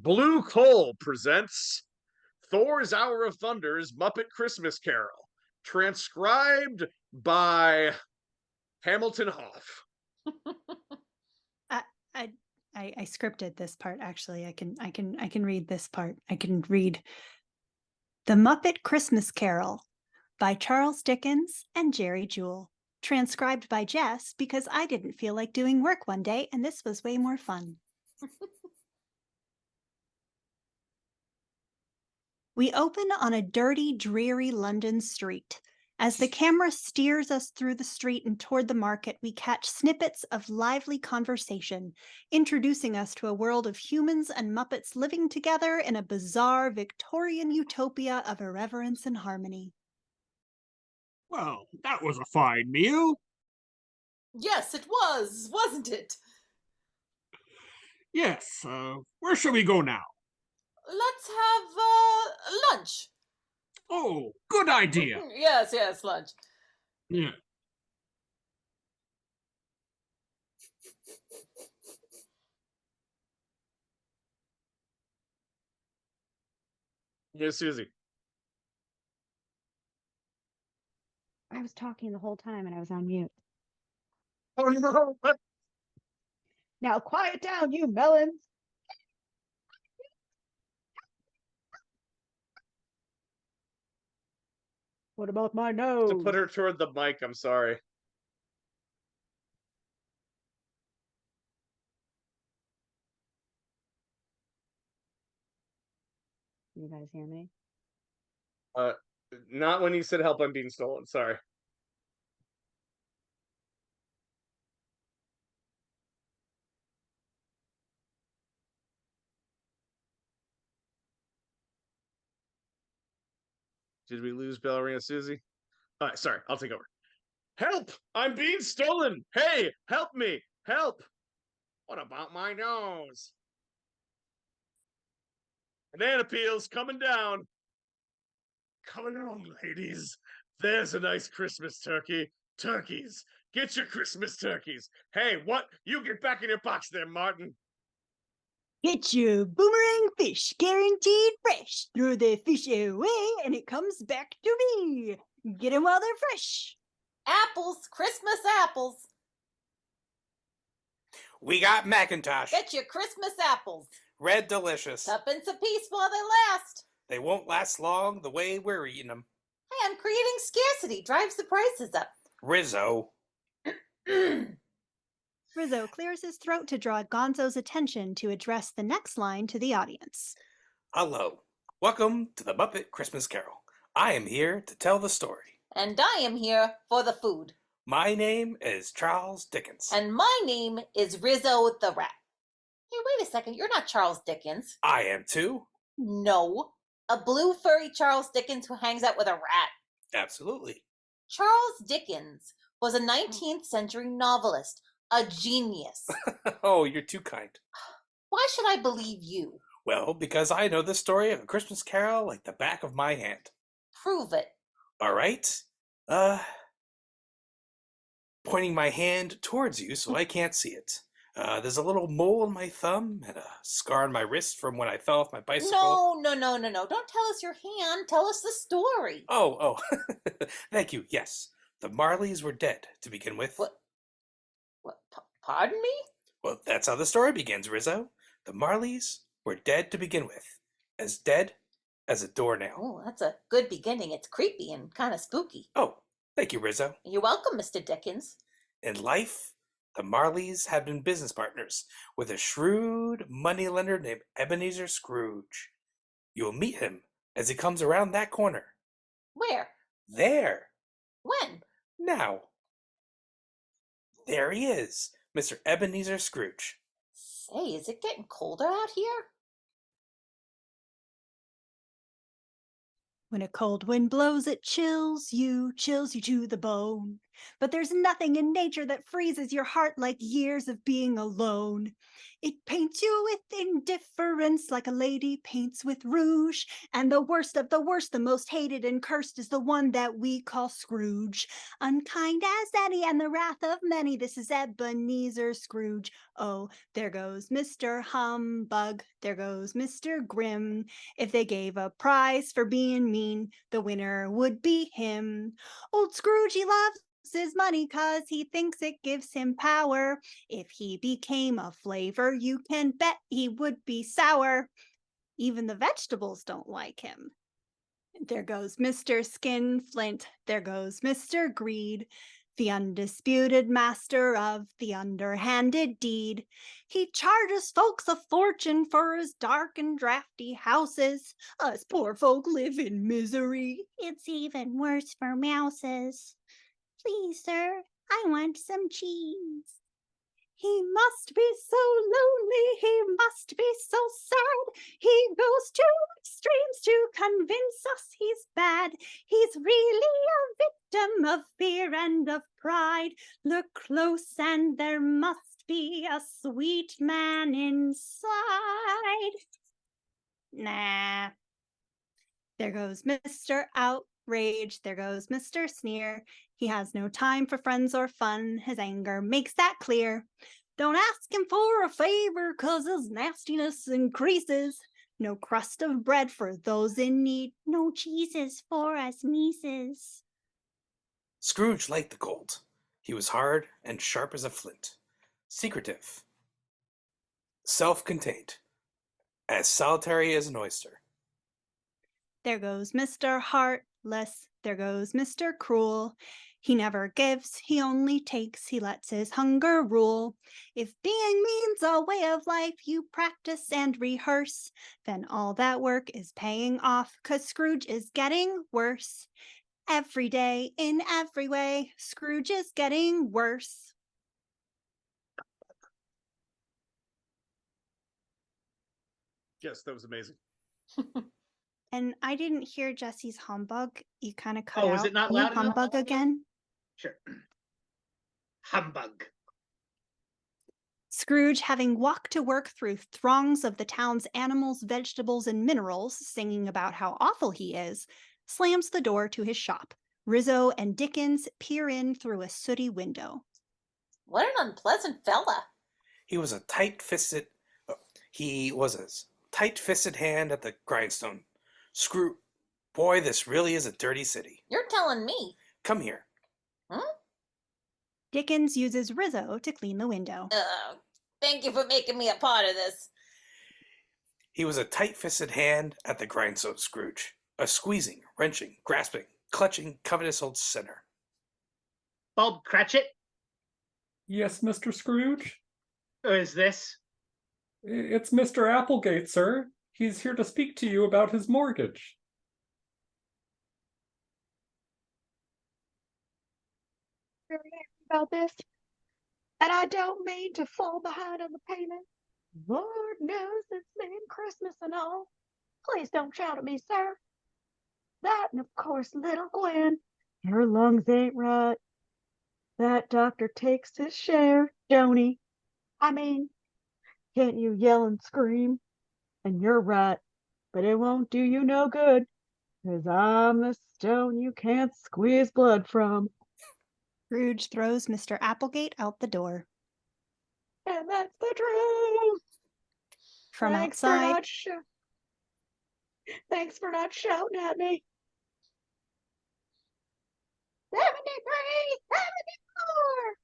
Blue Coal presents Thor's Hour of Thunder's Muppet Christmas Carol, transcribed by Hamilton Hoff. I, I I scripted this part. Actually, I can read this part. I can read The Muppet Christmas Carol by Charles Dickens and Jerry Jewell, transcribed by Jess because I didn't feel like doing work one day and this was way more fun. We open on a dirty, dreary London street. As the camera steers us through the street and toward the market, we catch snippets of lively conversation, introducing us to a world of humans and Muppets living together in a bizarre Victorian utopia of irreverence and harmony. Well, that was a fine meal. Yes, it was, wasn't it? Yes, where shall we go now? Let's have lunch. Oh, good idea. Yes, lunch. Yeah. Yes, Susie. I was talking the whole time and I was on mute. Oh no! Now quiet down, you melons. What about my nose? To put her toward the mic, I'm sorry. You guys hear me? Not when you said help, I'm being stolen. Sorry. Did we lose Ballerina Susie? All right, sorry, I'll take over. Help! I'm being stolen! Hey, help me! Help! What about my nose? Banana peels coming down. Coming on, ladies. There's a nice Christmas turkey. Turkeys. Get your Christmas turkeys. Hey, what? You get back in your box there, Martin. Get your boomerang fish, guaranteed fresh. Throw the fish away and it comes back to me. Get them while they're fresh. Apples, Christmas apples. We got Macintosh. Get your Christmas apples. Red Delicious. Tuppence a piece while they last. They won't last long the way we're eating them. Hey, I'm creating scarcity. Drives the prices up. Rizzo. Rizzo clears his throat to draw Gonzo's attention to address the next line to the audience. Hello. Welcome to the Muppet Christmas Carol. I am here to tell the story. And I am here for the food. My name is Charles Dickens. And my name is Rizzo the Rat. Hey, wait a second. You're not Charles Dickens. I am too. No. A blue furry Charles Dickens who hangs out with a rat. Absolutely. Charles Dickens was a 19th century novelist, a genius. Oh, you're too kind. Why should I believe you? Well, because I know the story of A Christmas Carol like the back of my hand. Prove it. All right. Pointing my hand towards you so I can't see it. There's a little mole on my thumb and a scar on my wrist from when I fell off my bicycle. No. Don't tell us your hand. Tell us the story. Oh. Thank you. Yes. The Marleys were dead to begin with. What? Pardon me? Well, that's how the story begins, Rizzo. The Marleys were dead to begin with. As dead as a doornail. Oh, that's a good beginning. It's creepy and kind of spooky. Oh, thank you, Rizzo. You're welcome, Mr. Dickens. In life, the Marleys had been business partners with a shrewd moneylender named Ebenezer Scrooge. You'll meet him as he comes around that corner. Where? There. When? Now. There he is, Mr. Ebenezer Scrooge. Say, is it getting colder out here? When a cold wind blows, it chills you to the bone. But there's nothing in nature that freezes your heart like years of being alone. It paints you with indifference like a lady paints with rouge. And the worst of the worst, the most hated and cursed, is the one that we call Scrooge. Unkind as any and the wrath of many, this is Ebenezer Scrooge. Oh, there goes Mr. Humbug, there goes Mr. Grim. If they gave a prize for being mean, the winner would be him. Old Scrooge, he loves his money 'cause he thinks it gives him power. If he became a flavor, you can bet he would be sour. Even the vegetables don't like him. There goes Mr. Skinflint, there goes Mr. Greed, the undisputed master of the underhanded deed. He charges folks a fortune for his dark and drafty houses. Us poor folk live in misery. It's even worse for mouses. Please, sir, I want some cheese. He must be so lonely, he must be so sad. He goes to extremes to convince us he's bad. He's really a victim of fear and of pride. Look close and there must be a sweet man inside. Nah. There goes Mr. Outrage, there goes Mr. Sneer. He has no time for friends or fun. His anger makes that clear. Don't ask him for a favor, 'cause his nastiness increases. No crust of bread for those in need. No cheeses for us Mises. Scrooge liked the gold. He was hard and sharp as a flint, secretive, self-contained, as solitary as an oyster. There goes Mr. Heartless, there goes Mr. Cruel. He never gives, he only takes, he lets his hunger rule. If being means a way of life you practice and rehearse, then all that work is paying off, 'cause Scrooge is getting worse. Every day, in every way, Scrooge is getting worse. Yes, that was amazing. And I didn't hear Jesse's humbug. You kind of cut Oh, out. was it not Can you loud enough? humbug again? Sure. Humbug. Scrooge, having walked to work through throngs of the town's animals, vegetables, and minerals, singing about how awful he is, slams the door to his shop. Rizzo and Dickens peer in through a sooty window. What an unpleasant fella. He was a tight-fisted hand at the grindstone. Boy, this really is a dirty city. You're telling me. Come here. Dickens uses Rizzo to clean the window. Thank you for making me a part of this. He was a tight-fisted hand at the grindstone, Scrooge. A squeezing, wrenching, grasping, clutching, covetous old sinner. Bob Cratchit? Yes, Mr. Scrooge? Who is this? It's Mr. Applegate, sir. He's here to speak to you about his mortgage. Very angry about this, and I don't mean to fall behind on the payment. Lord knows it's been Christmas and all. Please don't shout at me, sir. That, and of course, little Gwen. Her lungs ain't right. That doctor takes his share, don't he? I mean, can't you yell and scream? And you're right, but it won't do you no good, 'cause I'm the stone you can't squeeze blood from. Scrooge throws Mr. Applegate out the door. And that's the truth. From Thanks outside, Thanks for not shouting at me. 73, 74.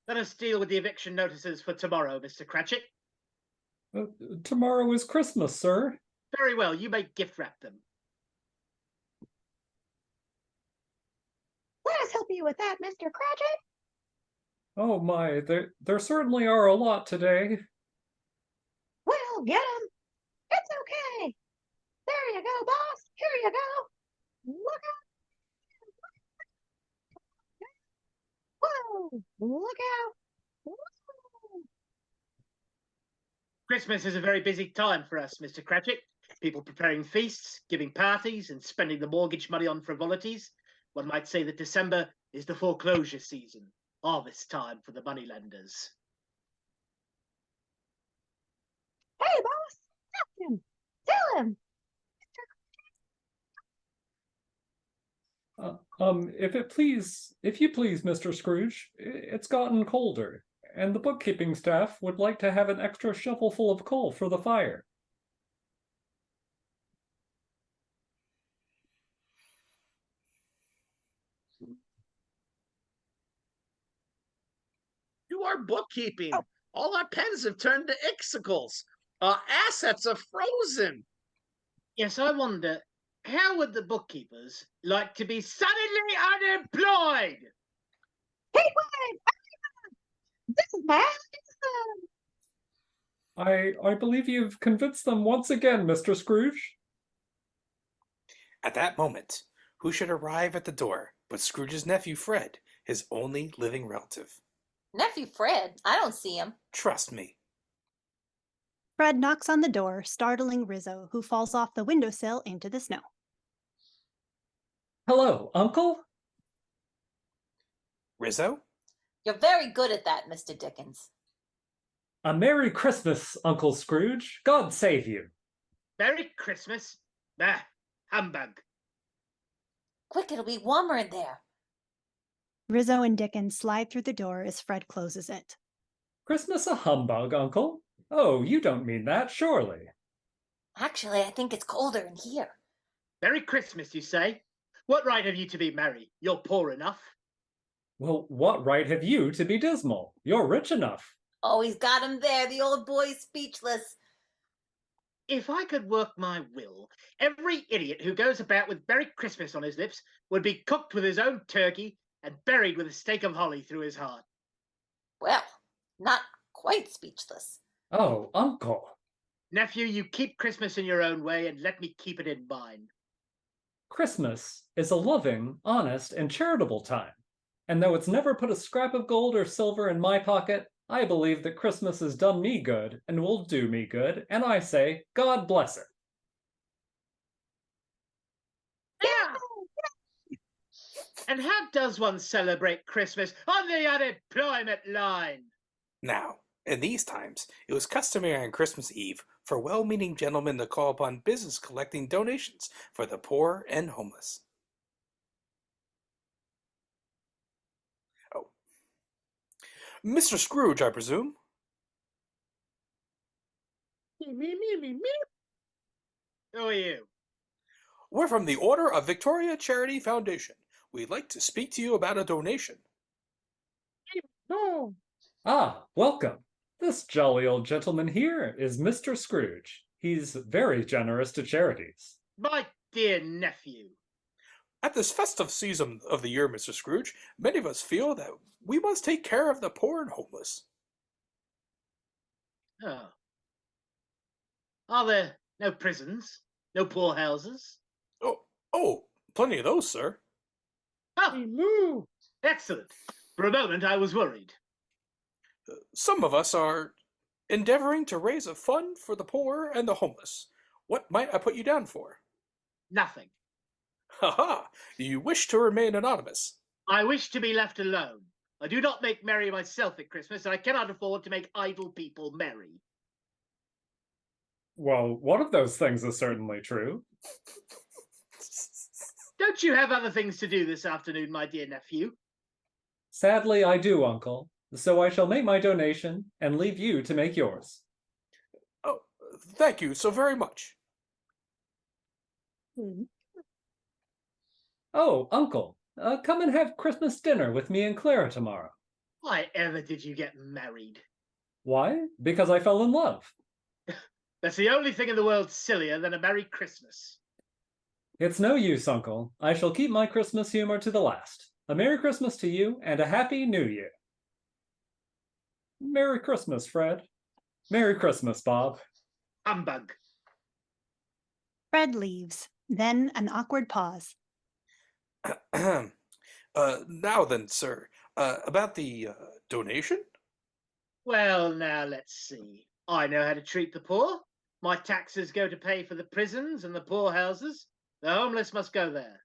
Let us deal with the eviction notices for tomorrow, Mr. Cratchit. Tomorrow is Christmas, sir. Very well, you may gift wrap them. Let us help you with that, Mr. Cratchit. Oh my, there certainly are a lot today. Well, get 'em. It's okay. There you go, boss. Here you go. Look out. Whoa, look out. Whoa. Christmas is a very busy time for us, Mr. Cratchit. People preparing feasts, giving parties, and spending the mortgage money on frivolities. One might say that December is the foreclosure season, harvest time for the moneylenders. Hey, boss, tell him. Tell him. If you please, Mr. Scrooge, it's gotten colder, and the bookkeeping staff would like to have an extra shovelful of coal for the fire. You are bookkeeping. Oh. All our pens have turned to ixicles. Our assets are frozen. Yes, I wonder, how would the bookkeepers like to be suddenly unemployed? Hey, wait. This is my I believe you've convinced them once again, Mr. Scrooge. At that moment, who should arrive at the door but Scrooge's nephew Fred, his only living relative. Nephew Fred, I don't see him. Trust me. Fred knocks on the door, startling Rizzo, who falls off the windowsill into the snow. Hello, Uncle? Rizzo? You're very good at that, Mr. Dickens. A Merry Christmas, Uncle Scrooge. God save you. Merry Christmas? Bah, humbug. Quick, it'll be warmer in there. Rizzo and Dickens slide through the door as Fred closes it. Christmas a humbug, Uncle? Oh, you don't mean that, surely. Actually, I think it's colder in here. Merry Christmas, you say? What right have you to be merry? You're poor enough. Well, what right have you to be dismal? You're rich enough. Oh, he's got him there. The old boy's speechless. If I could work my will, every idiot who goes about with Merry Christmas on his lips would be cooked with his own turkey and buried with a stake of holly through his heart. Well, not quite speechless. Oh, Uncle. Nephew, you keep Christmas in your own way and let me keep it in mine. Christmas is a loving, honest, and charitable time. And though it's never put a scrap of gold or silver in my pocket, I believe that Christmas has done me good and will do me good, and I say, God bless it. Yeah! And how does one celebrate Christmas on the unemployment line? Now, in these times, it was customary on Christmas Eve for well-meaning gentlemen to call upon business collecting donations for the poor and homeless. Oh. Mr. Scrooge, I presume? Me. Who are you? We're from the Order of Victoria Charity Foundation. We'd like to speak to you about a donation. No. Ah, welcome. This jolly old gentleman here is Mr. Scrooge. He's very generous to charities. My dear nephew. At this festive season of the year, Mr. Scrooge, many of us feel that we must take care of the poor and homeless. Oh. Are there no prisons? No poorhouses? Oh, plenty of those, sir. Oh, excellent. For a moment, I was worried. Some of us are endeavoring to raise a fund for the poor and the homeless. What might I put you down for? Nothing. Ha! You wish to remain anonymous. I wish to be left alone. I do not make merry myself at Christmas, and I cannot afford to make idle people merry. Well, one of those things is certainly true. Don't you have other things to do this afternoon, my dear nephew? Sadly, I do, Uncle. So I shall make my donation and leave you to make yours. Oh, thank you so very much. Oh, Uncle, come and have Christmas dinner with me and Clara tomorrow. Why ever did you get married? Why? Because I fell in love. That's the only thing in the world sillier than a Merry Christmas. It's no use, Uncle. I shall keep my Christmas humor to the last. A Merry Christmas to you and a Happy New Year. Merry Christmas, Fred. Merry Christmas, Bob. Humbug. Fred leaves. Then an awkward pause. Now then, sir, about the donation? Well, now let's see. I know how to treat the poor. My taxes go to pay for the prisons and the poorhouses. The homeless must go there.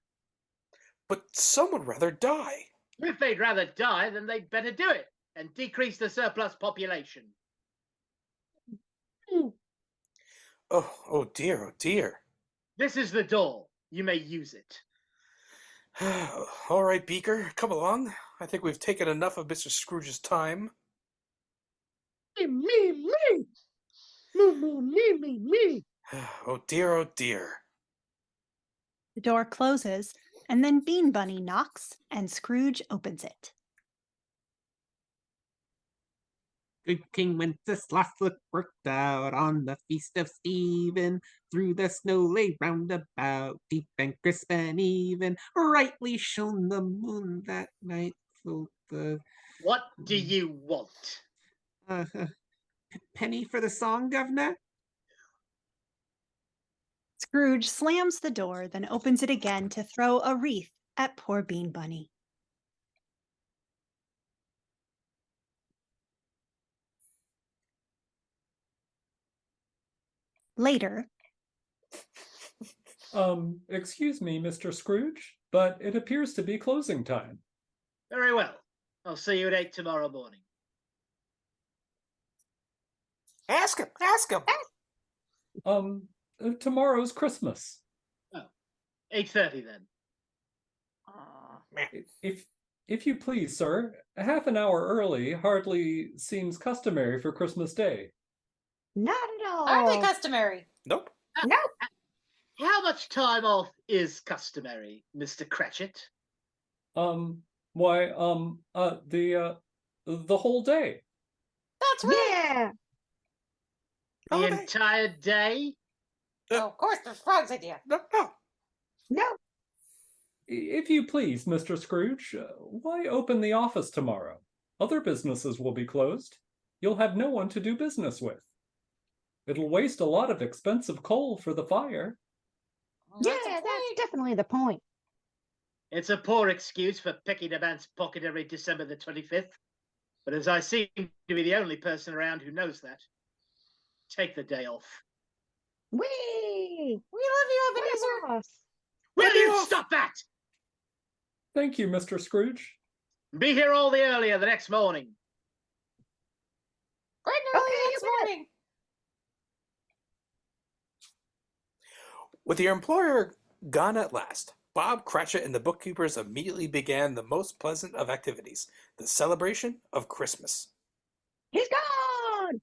But some would rather die. If they'd rather die, then they'd better do it and decrease the surplus population. Oh dear, oh dear. This is the door. You may use it. All right, Beaker, come along. I think we've taken enough of Mr. Scrooge's time. Me. Me. Oh dear, oh dear. The door closes, and then Bean Bunny knocks, and Scrooge opens it. Good King Wenceslas looked worked out on the feast of Stephen. Through the snow lay round about, deep and crisp and even. Brightly shone the moon that night. Float the What do you want? penny for the song, governor? Scrooge slams the door, then opens it again to throw a wreath at poor Bean Bunny. Later, Excuse me, Mr. Scrooge, but it appears to be closing time. Very well. I'll see you at 8 tomorrow morning. Ask him. Tomorrow's Christmas. 8:30 then. If you please, sir, half an hour early hardly seems customary for Christmas Day. Not at all. Hardly customary. Nope. Nope. How much time off is customary, Mr. Cratchit? The whole day. That's right. Yeah. The entire day? Oh, of course, the frog's idea. No. No. If you please, Mr. Scrooge, why open the office tomorrow? Other businesses will be closed. You'll have no one to do business with. It'll waste a lot of expensive coal for the fire. Yeah, that's definitely the point. It's a poor excuse for picking a man's pocket every December the 25th. But as I seem to be the only person around who knows that, take the day off. Whee! We love you, Ebenezer. Boss. Will you stop that? Thank you, Mr. Scrooge. Be here all the earlier the next morning. Bright and early Okay, next you bet. morning. With your employer gone at last, Bob Cratchit and the bookkeepers immediately began the most pleasant of activities, the celebration of Christmas. He's gone.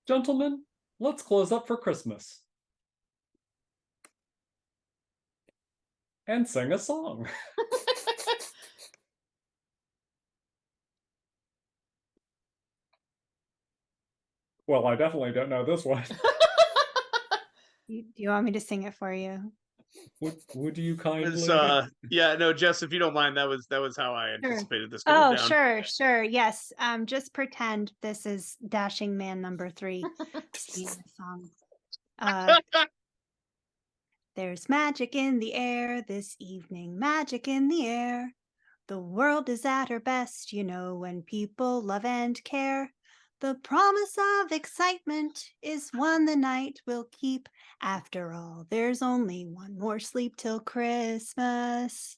Gentlemen, let's close up for Christmas. And sing a song. Well, I definitely don't know this one. do you want me to sing it for you? Would you kindly? Yeah, no, Jess, if you don't mind, that was how I Sure. anticipated this going Oh, down. sure. Yes. Just pretend this is Dashing Man number 3 singing the song. There's magic in the air this evening, magic in the air. The world is at her best, you know, when people love and care. The promise of excitement is one the night will keep. After all, there's only one more sleep till Christmas.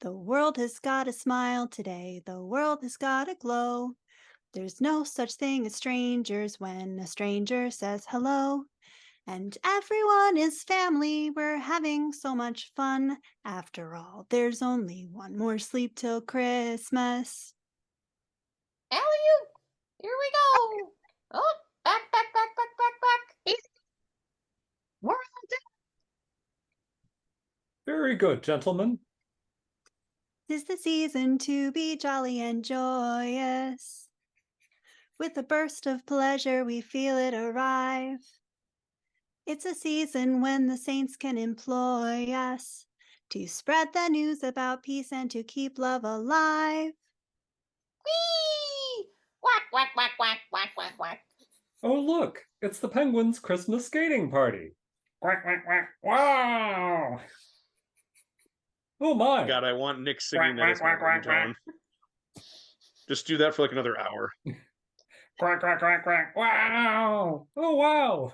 The world has got a smile today, the world has got a glow. There's no such thing as strangers when a stranger says hello. And everyone is family, we're having so much fun. After all, there's only one more sleep till Christmas. Alley-oop. Here we go. Oh, back. World. Very good, gentlemen. 'Tis the season to be jolly and joyous. With a burst of pleasure, we feel it arrive. It's a season when the saints can employ us to spread the news about peace and to keep love alive. Whee! Whack. Oh, look, it's the Penguins' Christmas skating party. Quack, quack, quack. Wow! Oh my! God, I want Nick singing that as my ringtone. Just do that for like another hour. Quack, quack, quack, quack. Wow! Oh, wow!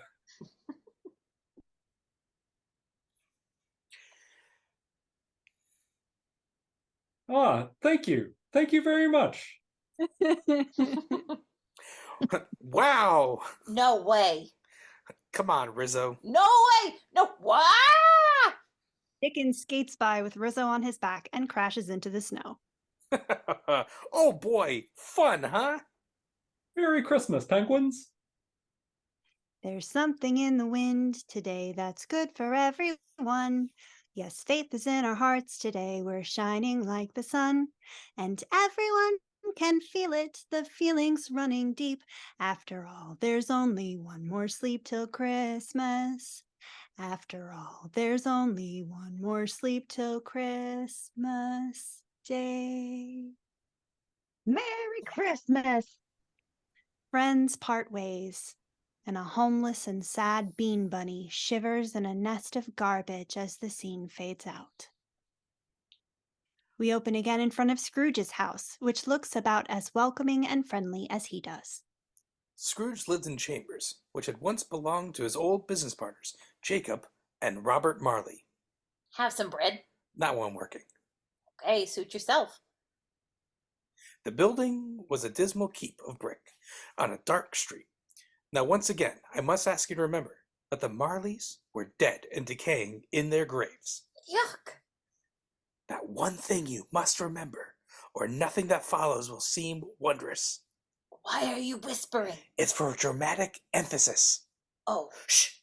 Ah, thank you. Thank you very much. Wow! No way. Come on, Rizzo. No way. No. What? Dickens skates by with Rizzo on his back and crashes into the snow. Oh boy, fun, huh? Merry Christmas, penguins. There's something in the wind today that's good for everyone. Yes, faith is in our hearts today. We're shining like the sun, and everyone can feel it. The feeling's running deep. After all, there's only one more sleep till Christmas. After all, there's only one more sleep till Christmas Day. Merry Christmas. Friends part ways, and a homeless and sad bean bunny shivers in a nest of garbage as the scene fades out. We open again in front of Scrooge's house, which looks about as welcoming and friendly as he does. Scrooge lived in chambers, which had once belonged to his old business partners, Jacob and Robert Marley. Have some bread. Not one working. Okay, suit yourself. The building was a dismal heap of brick on a dark street. Now, once again, I must ask you to remember that the Marleys were dead and decaying in their graves. Yuck. That one thing you must remember, or nothing that follows will seem wondrous. Why are you whispering? It's for dramatic emphasis. Oh. Shh!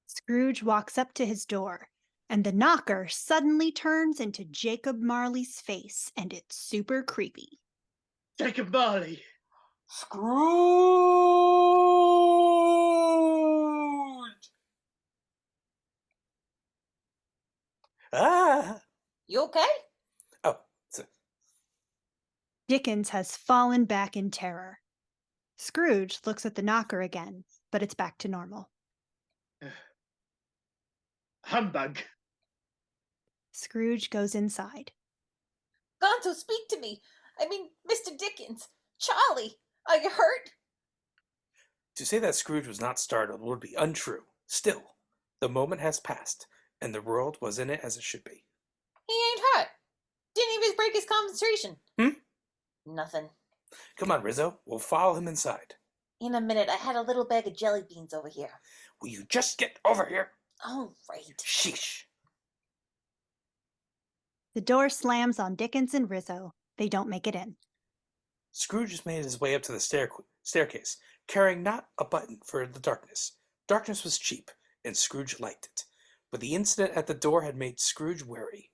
Scrooge walks up to his door, and the knocker suddenly turns into Jacob Marley's face, and it's super creepy. Jacob Marley. Scrooge! Ah! You okay? Oh, so Dickens has fallen back in terror. Scrooge looks at the knocker again, but it's back to normal. Humbug. Scrooge goes inside. Gonzo, speak to me. I mean, Mr. Dickens. Charlie, are you hurt? to say that Scrooge was not startled would be untrue. Still, the moment has passed, and the world was in it as it should be. He ain't hurt. Didn't even break his concentration. Nothing. Come on, Rizzo. We'll follow him inside. In a minute, I had a little bag of jelly beans over here. Will you just get over here? All right. Sheesh. The door slams on Dickens and Rizzo. They don't make it in. Scrooge just made his way up to the staircase, carrying not a button for the darkness. Darkness was cheap, and Scrooge liked it. But the incident at the door had made Scrooge wary.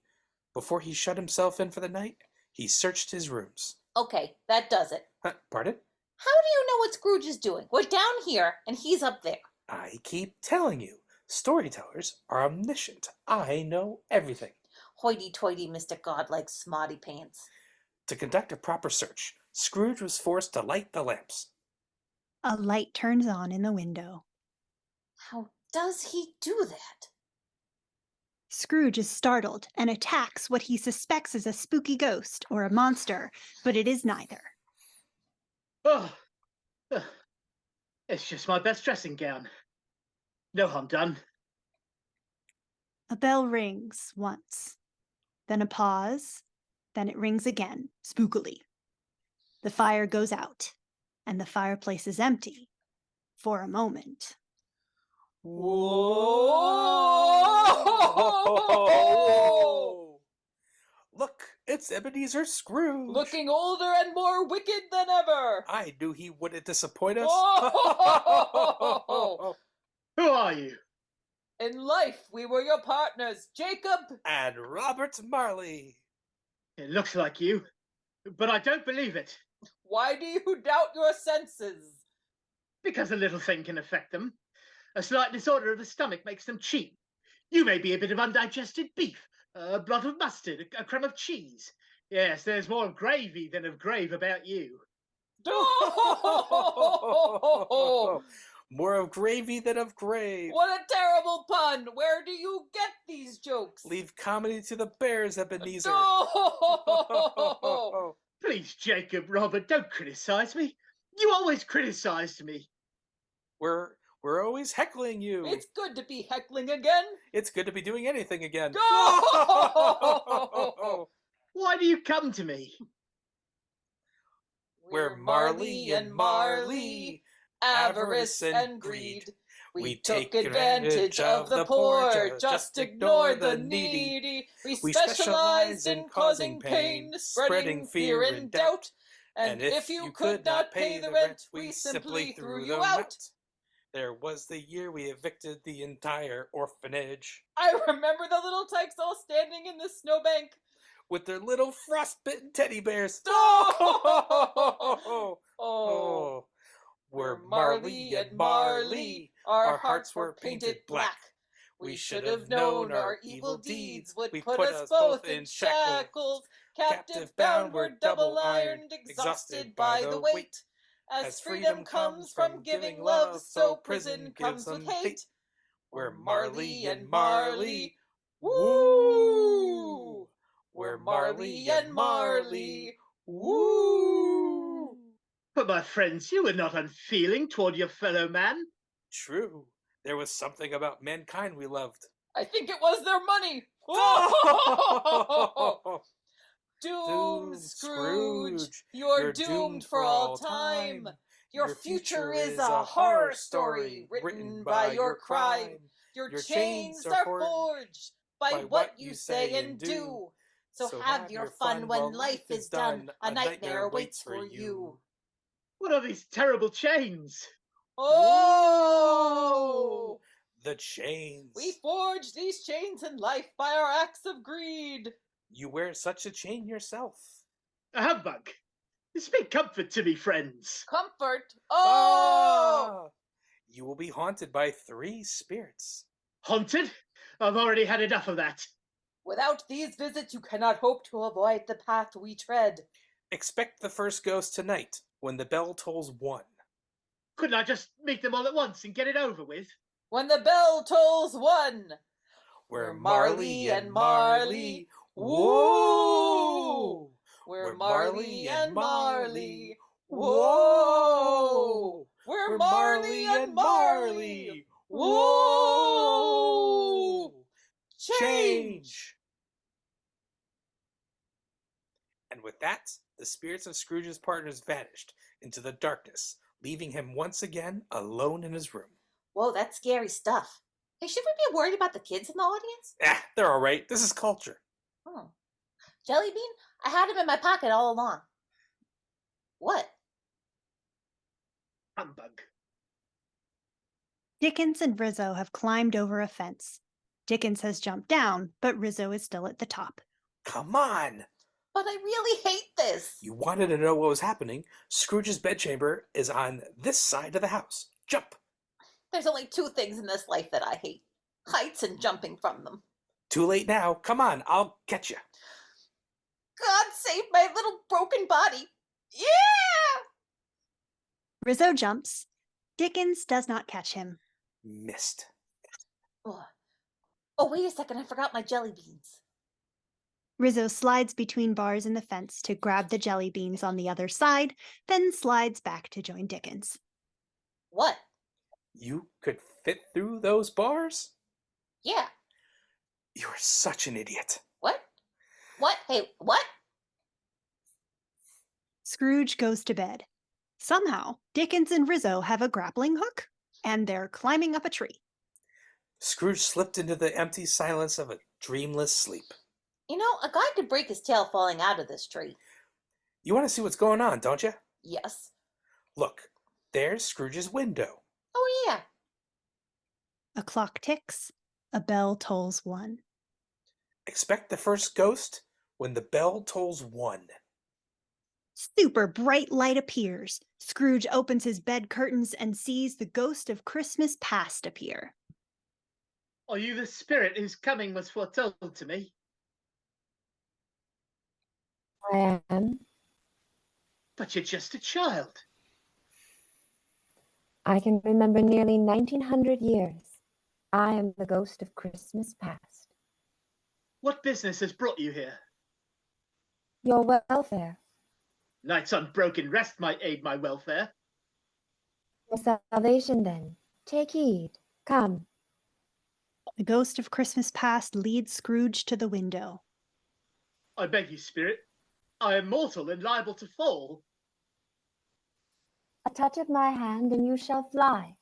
Before he shut himself in for the night, he searched his rooms. Okay, that does it. Pardon? How do you know what Scrooge is doing? We're down here, and he's up there. I keep telling you, storytellers are omniscient. I know everything. Hoity-toity, Mr. Godlike Smarty Pants. To conduct a proper search, Scrooge was forced to light the lamps. A light turns on in the window. How does he do that? Scrooge is startled and attacks what he suspects is a spooky ghost or a monster, but it is neither. Oh, it's just my best dressing gown. No harm done. A bell rings once, then a pause, then it rings again, spookily. The fire goes out, and the fireplace is empty for a moment. Whoa! Look, it's Ebenezer Scrooge. Looking older and more wicked than ever. I knew he wouldn't disappoint us. Who are you? In life, we were your partners, Jacob. And Robert Marley. It looks like you, but I don't believe it. Why do you doubt your senses? Because a little thing can affect them. A slight disorder of the stomach makes them cheap. You may be a bit of undigested beef, a blot of mustard, a crumb of cheese. Yes, there's more of gravy than of grave about you. More of gravy than of grave. What a terrible pun! Where do you get these jokes? Leave comedy to the bears, Ebenezer. Please, Jacob, Robert, don't criticize me. You always criticized me. We're We're always heckling you. It's good to be heckling again. It's good to be doing anything again. Go! Why do you come to me? We're Marley and Marley, avarice and greed. We took advantage of the poor, just ignore the needy. We specialize in causing pain, spreading fear and doubt. And if you could not pay the rent, we simply threw you out. There was the year we evicted the entire orphanage. I remember the little tykes all standing in the snowbank with their little frostbitten teddy bears. Oh, we're Marley and Marley. Our hearts were painted black. We should have known our evil deeds would put us both in shackles. Captive bound, we're double ironed, exhausted by the weight. As freedom comes from giving love, so prison comes with hate. We're Marley and Marley. Woo! We're Marley and Marley. Woo! But my friends, you were not unfeeling toward your fellow man. True. There was something about mankind we loved. I think it was their money. Doomed Scrooge, you're doomed for all time. Your future is a horror story written by your crime. Your chains are forged by what you say and do. So have your fun when life is done. A nightmare waits for you. What are these terrible chains? Oh! The chains. We forged these chains in life by our acts of greed. You wear such a chain yourself. A humbug. Speak comfort to me, friends. Comfort? Oh! You will be haunted by 3 spirits. Haunted? I've already had enough of that. Without these visits, you cannot hope to avoid the path we tread. Expect the first ghost tonight, when the bell tolls 1. Couldn't I just meet them all at once and get it over with? When the bell tolls 1. We're Marley and Marley. Woo! We're Marley and Marley. Whoa! We're Marley and Marley. Whoa! Change! And with that, the spirits of Scrooge's partners vanished into the darkness, leaving him once again alone in his room. Whoa, that's scary stuff. Hey, should we be worried about the kids in the audience? They're all right. This is culture. Oh. Jelly Bean? I had him in my pocket all along. What? Humbug. Dickens and Rizzo have climbed over a fence. Dickens has jumped down, but Rizzo is still at the top. Come on! But I really hate this. You wanted to know what was happening. Scrooge's bedchamber is on this side of the house. Jump! There's only 2 things in this life that I hate. Heights and jumping from them. Too late now. Come on, I'll get you. God save my little broken body. Yeah! Rizzo jumps. Dickens does not catch him. Missed. Oh, wait a second. I forgot my jelly beans. Rizzo slides between bars in the fence to grab the jelly beans on the other side, then slides back to join Dickens. What? You could fit through those bars? Yeah. You're such an idiot. What? What? Hey, what? Scrooge goes to bed. Somehow, Dickens and Rizzo have a grappling hook, and they're climbing up a tree. Scrooge slipped into the empty silence of a dreamless sleep. You know, a guy could break his tail falling out of this tree. You want to see what's going on, don't you? Yes. Look, there's Scrooge's window. Oh, yeah. A clock ticks. A bell tolls 1. Expect the first ghost when the bell tolls 1. Super bright light appears. Scrooge opens his bed curtains and sees the ghost of Christmas past appear. Are you the spirit whose coming was foretold to me? I am. But you're just a child. I can remember nearly 1900 years. I am the ghost of Christmas past. What business has brought you here? Your welfare. Nights on broken rest might aid my welfare. Your salvation, then, Take heed. Come. The ghost of Christmas past leads Scrooge to the window. I beg you, spirit. I am mortal and liable to fall. A touch of my hand and you shall fly.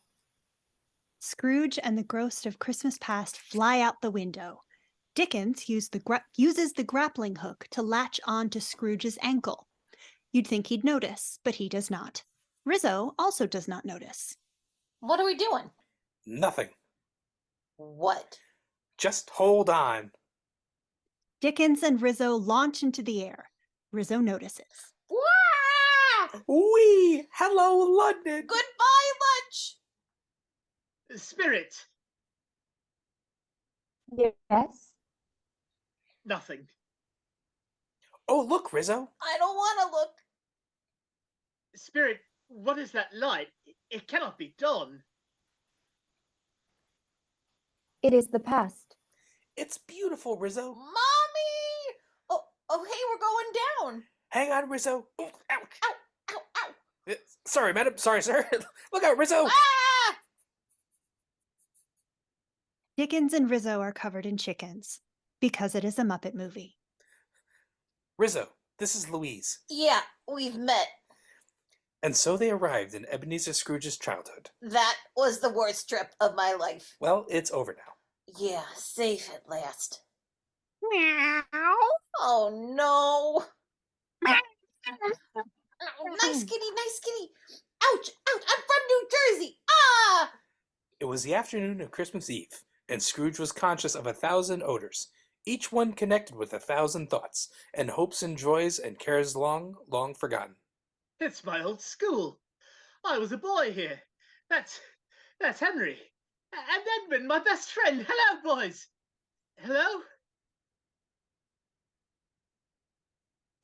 Scrooge and the ghost of Christmas past fly out the window. Dickens uses the grappling hook to latch on to Scrooge's ankle. You'd think he'd notice, but he does not. Rizzo also does not notice. What are we doing? Nothing. What? Just hold on. Dickens and Rizzo launch into the air. Rizzo notices. Wah! Wee! Hello, London! Goodbye, lunch! Spirit. Yes. Nothing. Oh, look, Rizzo. I don't want to look. Spirit, what is that light? It cannot be dawn. It is the past. It's beautiful, Rizzo. Mommy! Oh, hey, we're going down. Hang on, Rizzo. Ooh, ouch. Ow, ow, ow. Sorry, madam. Sorry, sir. Look out, Rizzo. Ah! Dickens and Rizzo are covered in chickens because it is a Muppet movie. Rizzo, this is Louise. Yeah, we've met. And so they arrived in Ebenezer Scrooge's childhood. That was the worst trip of my life. Well, it's over now. Yeah, safe at last. Meow. Oh, no. Oh, nice kitty, nice kitty. Ouch, ouch, I'm from New Jersey. Ah! It was the afternoon of Christmas Eve, and Scrooge was conscious of 1,000 odors, each one connected with 1,000 thoughts, and hopes and joys and cares long, long forgotten. It's my old school. I was a boy here. That's Henry. And Edmund, my best friend. Hello, boys. Hello?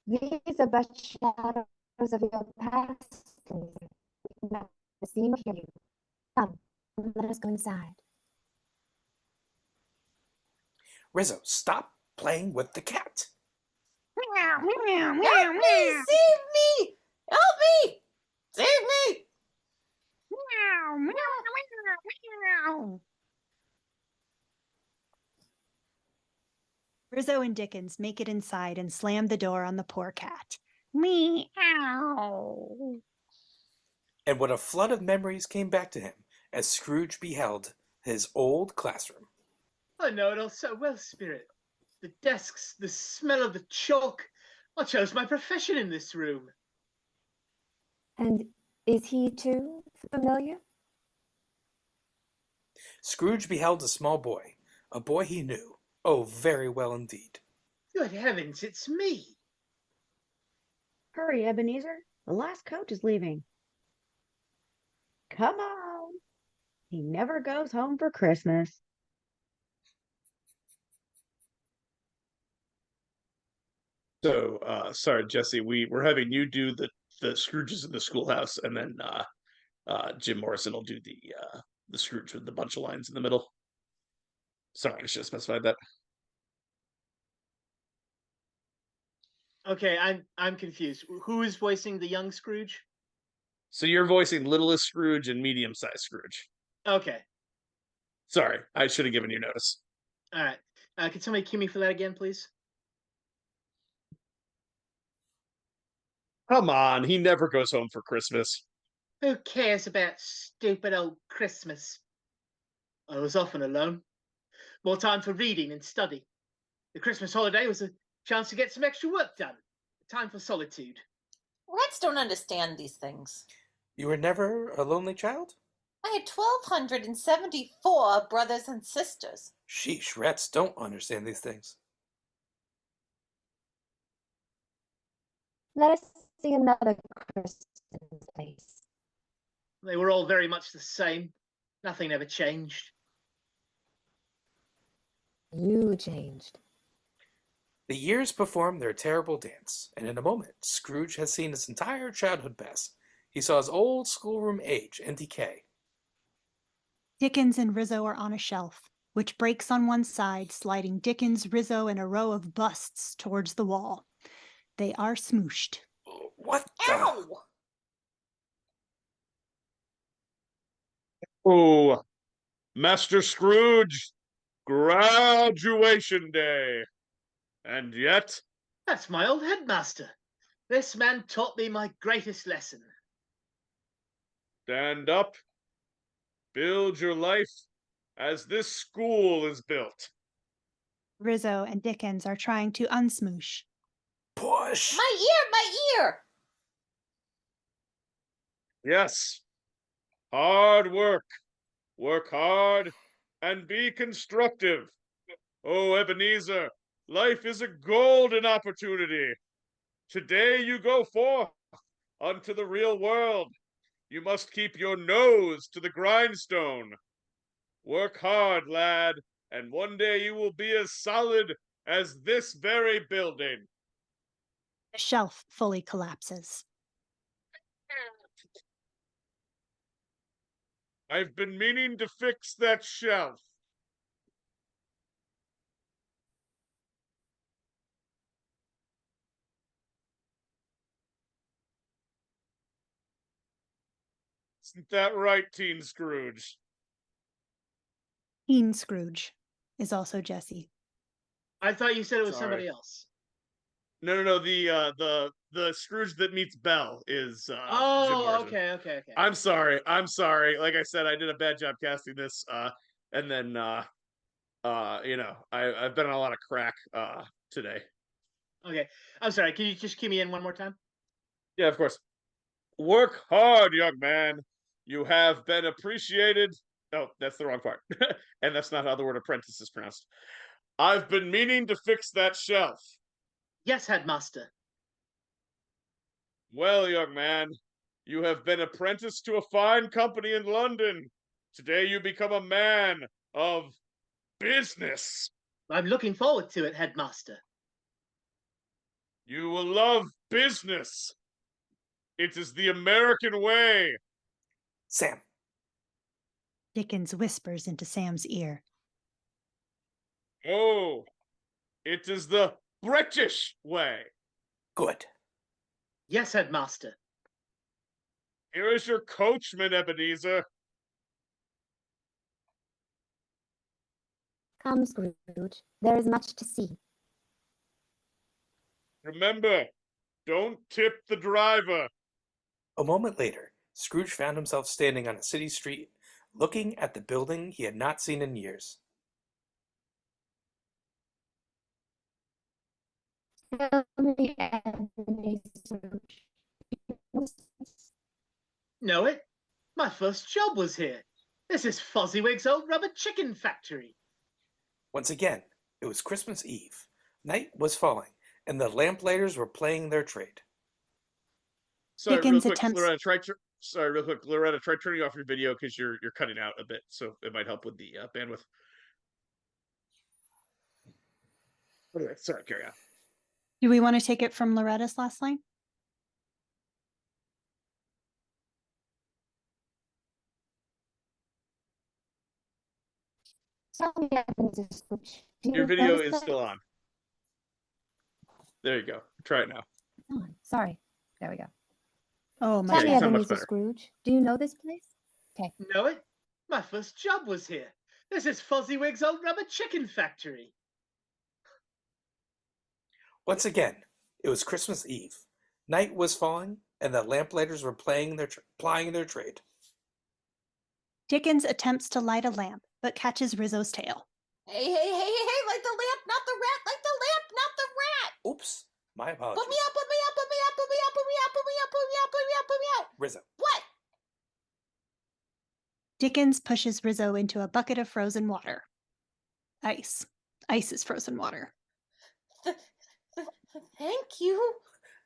These are but shadows of your past. We cannot see or hear you. Come, let us go inside. Rizzo, stop playing with the cat. Help me! Save me! Help me! Save me! Rizzo and Dickens make it inside and slam the door on the poor cat. Meow. And what a flood of memories came back to him as Scrooge beheld his old classroom. I know it all so well, Spirit. The desks, the smell of the chalk. I chose my profession in this room. And is he too familiar? Scrooge beheld a small boy, a boy he knew, oh, very well indeed. Good heavens, it's me. Hurry, Ebenezer. The last coach is leaving. Come on. He never goes home for Christmas. So, sorry, Jesse, we're having you do the Scrooges in the schoolhouse, and then Jim Morrison will do the Scrooge with the bunch of lines in the middle. Sorry, I should have specified that. Okay, I'm confused. Who is voicing the young Scrooge? So you're voicing littlest Scrooge and medium-sized Scrooge. Okay, Sorry, I should have given you notice. all right. Can somebody cue me for that again, please? Come on, he never goes home for Christmas. Who cares about stupid old Christmas? I was often alone. More time for reading and study. The Christmas holiday was a chance to get some extra work done. Time for solitude. Rats don't understand these things. You were never a lonely child? I had 1,274 brothers and sisters. Sheesh, rats don't understand these things. Let us see another Christmas face. They were all very much the same. Nothing ever changed. You changed. The years performed their terrible dance, and in a moment Scrooge had seen his entire childhood pass. He saw his old schoolroom age and decay. Dickens and Rizzo are on a shelf, which breaks on one side, sliding Dickens, Rizzo, and a row of busts towards the wall. They are smooshed. What the? Ow! Oh, Master Scrooge, graduation day. And yet, That's my old headmaster. This man taught me my greatest lesson. stand up, build your life as this school is built. Rizzo and Dickens are trying to unsmoosh. Push. My ear! Yes, hard work. Work hard and be constructive. Oh, Ebenezer, life is a golden opportunity. Today you go forth unto the real world. You must keep your nose to the grindstone. Work hard, lad, and one day you will be as solid as this very building. The shelf fully collapses. I've been meaning to fix that shelf. Isn't that right, Teen Scrooge? Teen Scrooge is also Jesse. I thought you said it was Sorry. somebody else. No. The Scrooge that meets Belle is Jim Oh, Morrison. okay. I'm sorry. Like I said, I did a bad job casting this. And then I've been on a lot of crack today. Okay. I'm sorry. Can you just key me in one more time? Yeah, of course. Work hard, young man. You have been appreciated. Oh, that's the wrong part. And that's not how the word apprentice is pronounced. I've been meaning to fix that shelf. Yes, headmaster. Well, young man, you have been apprenticed to a fine company in London. Today you become a man of business. I'm looking forward to it, headmaster. You will love business. It is the American way. Sam. Dickens whispers into Sam's ear. Oh, it is the British way. Good. Yes, headmaster. Here is your coachman, Ebenezer. Come, Scrooge. There is much to see. Remember, don't tip the driver. A moment later, Scrooge found himself standing on a city street, looking at the building he had not seen in years. Tell me, Anthony Scrooge. Know it? My first job was here. This is Fozziwig's old rubber chicken factory. Once again, it was Christmas Eve. Night was falling, and the lamplighters were playing their trade. Sorry, Dickens real quick, attempts- Loretta, try turning off your video because you're cutting out a bit, so it might help with the bandwidth. Anyway, sorry, carry on. Do we want to take it from Loretta's last line? Tell me, Anthony Scrooge. Do you Your video notice is that- still on. There you go. Try it now. Oh, sorry. There we go. Oh, Tell my me, you sound much Ebenezer better. Scrooge. Do you know this place? Know it? My first job was here. This is Fozziwig's old rubber chicken factory. Once again, it was Christmas Eve. Night was falling, and the lamplighters were plying their trade. Dickens attempts to light a lamp, but catches Rizzo's tail. Hey, like the lamp, not the rat, like the lamp, not the rat. Oops, my apologies. Put me out, put me out, put me out, put me out, put me out, put me out, put me out, put me out, put me out. Rizzo. What? Dickens pushes Rizzo into a bucket of frozen water. Ice. Ice is frozen water. Thank you.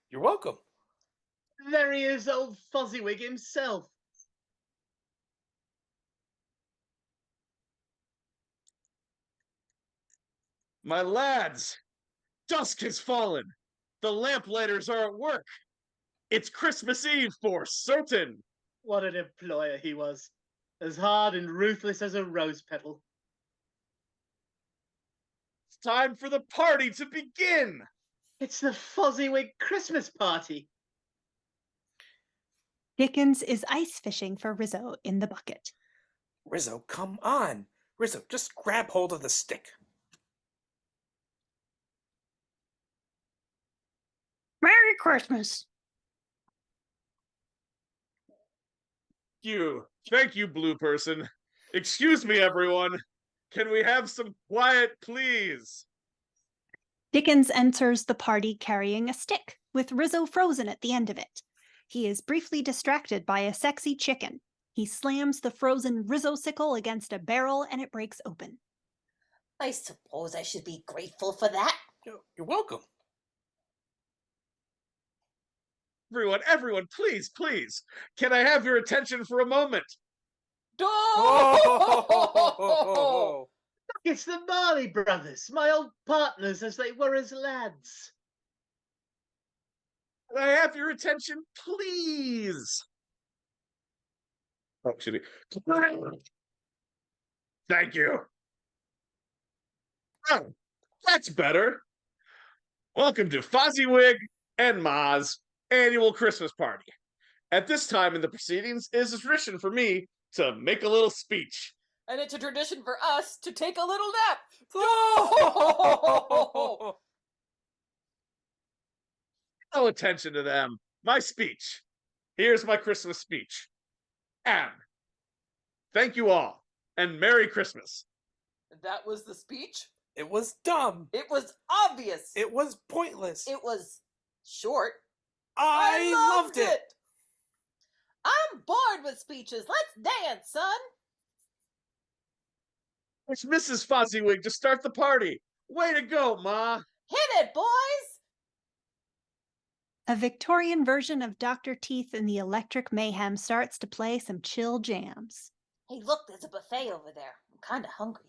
You're welcome. There he is, old Fozziwig himself. My lads, dusk has fallen. The lamplighters are at work. It's Christmas Eve for certain. What an employer he was. As hard and ruthless as a rose petal. It's time for the party to begin. It's the Fozziwig Christmas party. Dickens is ice fishing for Rizzo in the bucket. Rizzo, come on. Rizzo, just grab hold of the stick. Merry Christmas. Thank you, blue person. Excuse me, everyone. Can we have some quiet, please? Dickens enters the party carrying a stick, with Rizzo frozen at the end of it. He is briefly distracted by a sexy chicken. He slams the frozen Rizzo-sicle against a barrel and it breaks open. I suppose I should be grateful for that. You're welcome. Everyone, please, please. Can I have your attention for a moment? Oh! It's the Marley brothers, my old partners as they were as lads. Can I have your attention, please? Oh, should be. Thank you. Oh, that's better. Welcome to Fozziewig and Ma's annual Christmas party. At this time in the proceedings, it is tradition for me to make a little speech. And it's a tradition for us to take a little nap. No attention to them. My speech. Here's my Christmas speech. And thank you all, and Merry Christmas. That was the speech? It was dumb. It was obvious. It was pointless. It was short. I loved it. I'm bored with speeches. Let's dance, son. It's Mrs. Fozziewig to start the party. Way to go, Ma. Hit it, boys. A Victorian version of Dr. Teeth and the Electric Mayhem starts to play some chill jams. Hey, look, there's a buffet over there. I'm kind of hungry.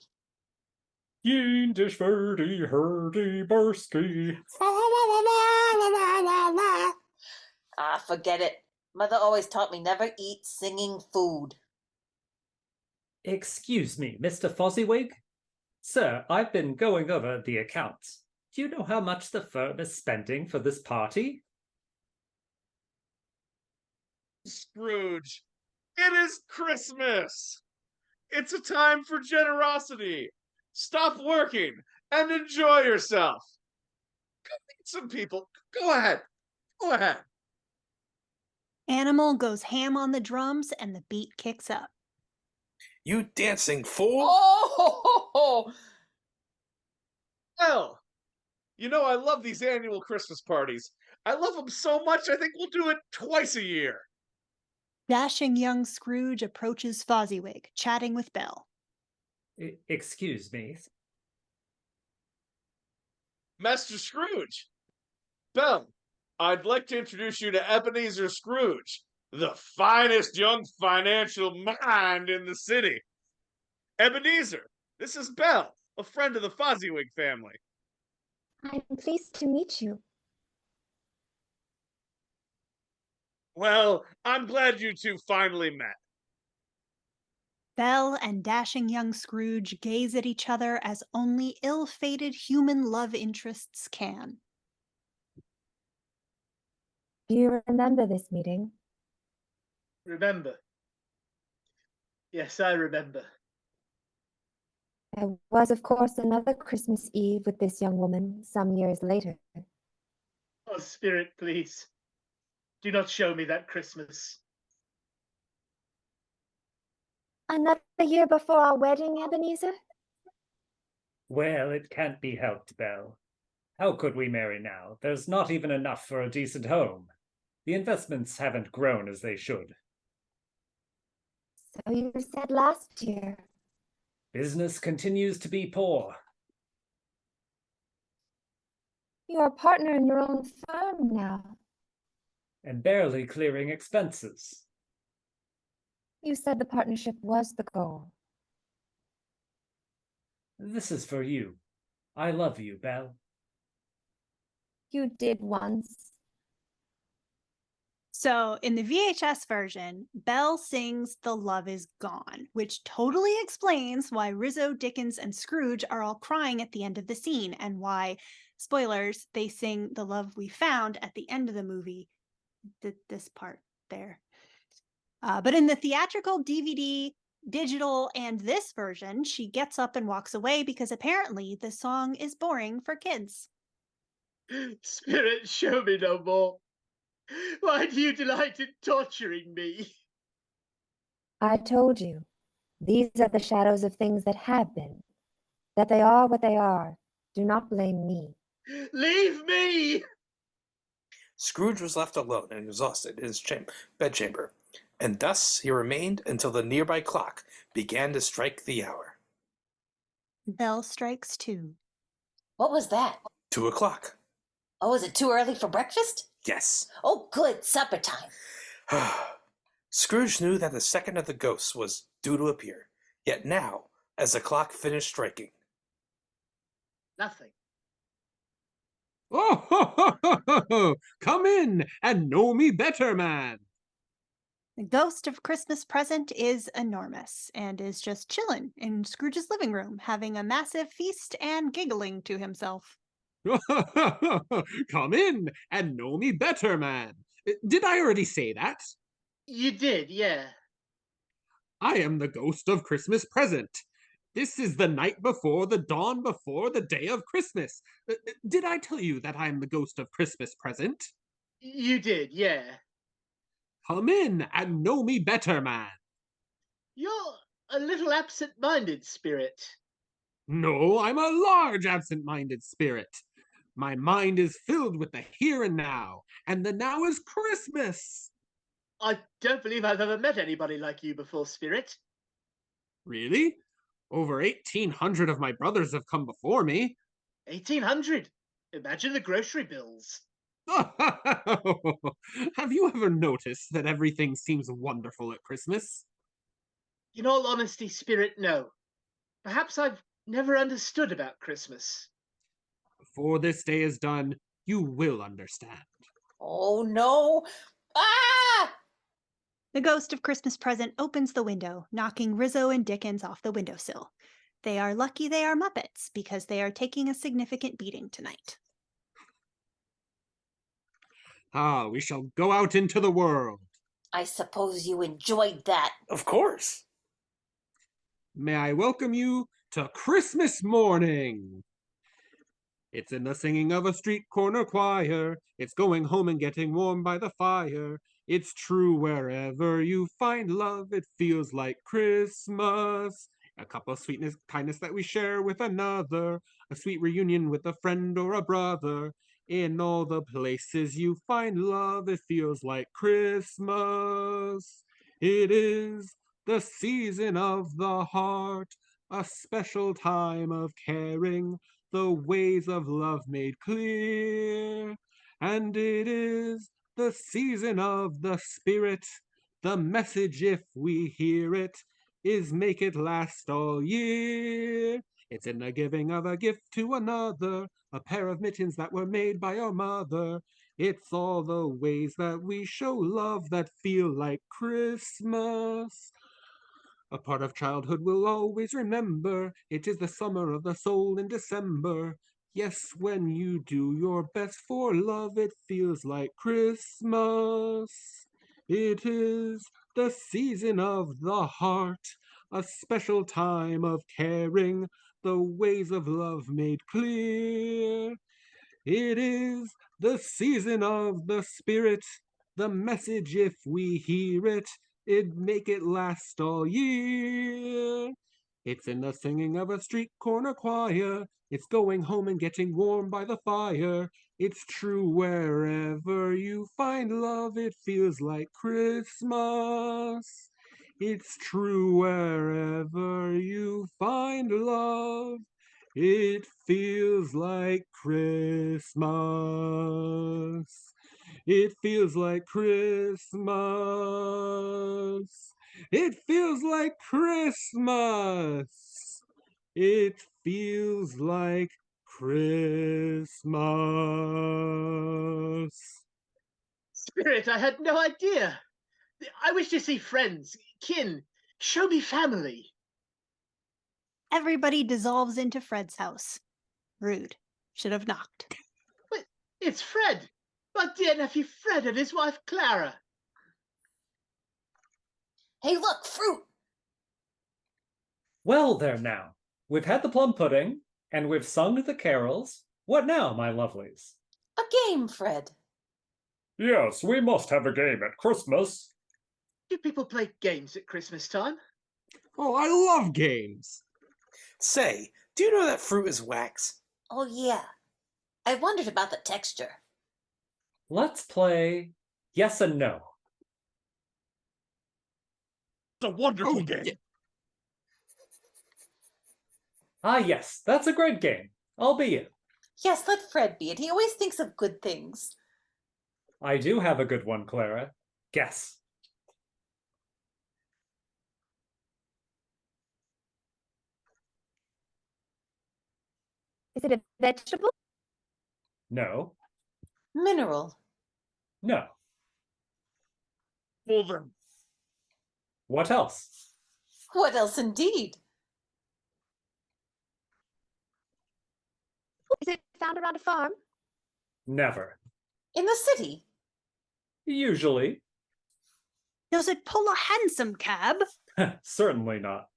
Yindish verdi hurdy bursky. Ah, forget it. Mother always taught me never eat singing food. Excuse me, Mr. Fozziewig? Sir, I've been going over the accounts. Do you know how much the firm is spending for this party? Scrooge, it is Christmas. It's a time for generosity. Stop working and enjoy yourself. Go meet some people. Go ahead. Go ahead. Animal goes ham on the drums and the beat kicks up. You dancing fool! Oh! Well, you know I love these annual Christmas parties. I love them so much I think we'll do it twice a year. Dashing young Scrooge approaches Fozziewig, chatting with Belle. Excuse me. Master Scrooge. Belle, I'd like to introduce you to Ebenezer Scrooge, the finest young financial mind in the city. Ebenezer, this is Belle, a friend of the Fozziewig family. I'm pleased to meet you. Well, I'm glad you two finally met. Belle and dashing young Scrooge gaze at each other as only ill-fated human love interests can. Do you remember this meeting? Remember? Yes, I remember. There was, of course, another Christmas Eve with this young woman some years later. Oh, Spirit, please. Do not show me that Christmas. Another year before our wedding, Ebenezer? Well, it can't be helped, Belle. How could we marry now? There's not even enough for a decent home. The investments haven't grown as they should. So you said last year. Business continues to be poor. You're a partner in your own firm now. And barely clearing expenses. You said the partnership was the goal. This is for you. I love you, Belle. You did once. So, in the VHS version, Belle sings The Love Is Gone, which totally explains why Rizzo, Dickens, and Scrooge are all crying at the end of the scene, and why, spoilers, they sing The Love We Found at the end of the movie. This part there. But in the theatrical DVD Digital and this version, she gets up and walks away because apparently the song is boring for kids. Spirit, show me no more. Why do you delight in torturing me? I told you, these are the shadows of things that have been, that they are what they are. Do not blame me. Leave me! Scrooge was left alone and exhausted in his bedchamber, and thus he remained until the nearby clock began to strike the hour. Bell strikes 2. What was that? 2 o'clock. Oh, is it too early for breakfast? Yes. Oh, good, supper time. Scrooge knew that the second of the ghosts was due to appear, yet now, as the clock finished striking... Nothing. Oh, ho, ho, ho, ho, ho. Come in and know me better, man. The ghost of Christmas Present is enormous and is just chillin' in Scrooge's living room, having a massive feast and giggling to himself. Come in and know me better, man. Did I already say that? You did, yeah. I am the ghost of Christmas Present. This is the night before the dawn before the day of Christmas. Did I tell you that I am the ghost of Christmas Present? You did, yeah. Come in and know me better, man. You're a little absent-minded, Spirit. No, I'm a large absent-minded spirit. My mind is filled with the here and now, and the now is Christmas. I don't believe I've ever met anybody like you before, Spirit. Really? Over 1,800 of my brothers have come before me. 1,800? Imagine the grocery bills. Have you ever noticed that everything seems wonderful at Christmas? In all honesty, Spirit, no. Perhaps I've never understood about Christmas. Before this day is done, you will understand. Oh, no. Ah! The ghost of Christmas Present opens the window, knocking Rizzo and Dickens off the windowsill. They are lucky they are Muppets because they are taking a significant beating tonight. Ah, we shall go out into the world. I suppose you enjoyed that. Of course. May I welcome you to Christmas morning. It's in the singing of a street corner choir. It's going home and getting warm by the fire. It's true wherever you find love, it feels like Christmas. A cup of sweetness, kindness that we share with another. A sweet reunion with a friend or a brother. In all the places you find love, it feels like Christmas. It is the season of the heart, a special time of caring, the ways of love made clear. And it is the season of the Spirit, the message, if we hear it, is make it last all year. It's in the giving of a gift to another, a pair of mittens that were made by your mother. It's all the ways that we show love that feel like Christmas. A part of childhood we'll always remember. It is the summer of the soul in December. Yes, when you do your best for love, it feels like Christmas. It is the season of the heart, a special time of caring, the ways of love made clear. It is the season of the Spirit, the message, if we hear it, it'd make it last all year. It's in the singing of a street corner choir. It's going home and getting warm by the fire. It's true wherever you find love, it feels like Christmas. It's true wherever you find love, it feels like Christmas. It feels like Christmas. It feels like Christmas. It feels like Christmas. Spirit, I had no idea. I wish to see friends, kin. Show me family. Everybody dissolves into Fred's house. Rude. Should have knocked. But it's Fred. My dear nephew Fred and his wife Clara. Hey, look, fruit. Well, there now. We've had the plum pudding, and we've sung the carols. What now, my lovelies? A game, Fred. Yes, we must have a game at Christmas. Do people play games at Christmas time? Oh, I love games. Say, do you know that fruit is wax? Oh, yeah. I wondered about the texture. Let's play yes and no. It's a wonderful Oh, game. yeah. Ah, yes, that's a great game. I'll be it. Yes, let Fred be it. He always thinks of good things. I do have a good one, Clara. Guess. Is it a vegetable? No. Mineral. No. Well then, What else? What else indeed? Is it found around a farm? Never. In the city. Usually. Does it pull a hansom cab? Certainly not.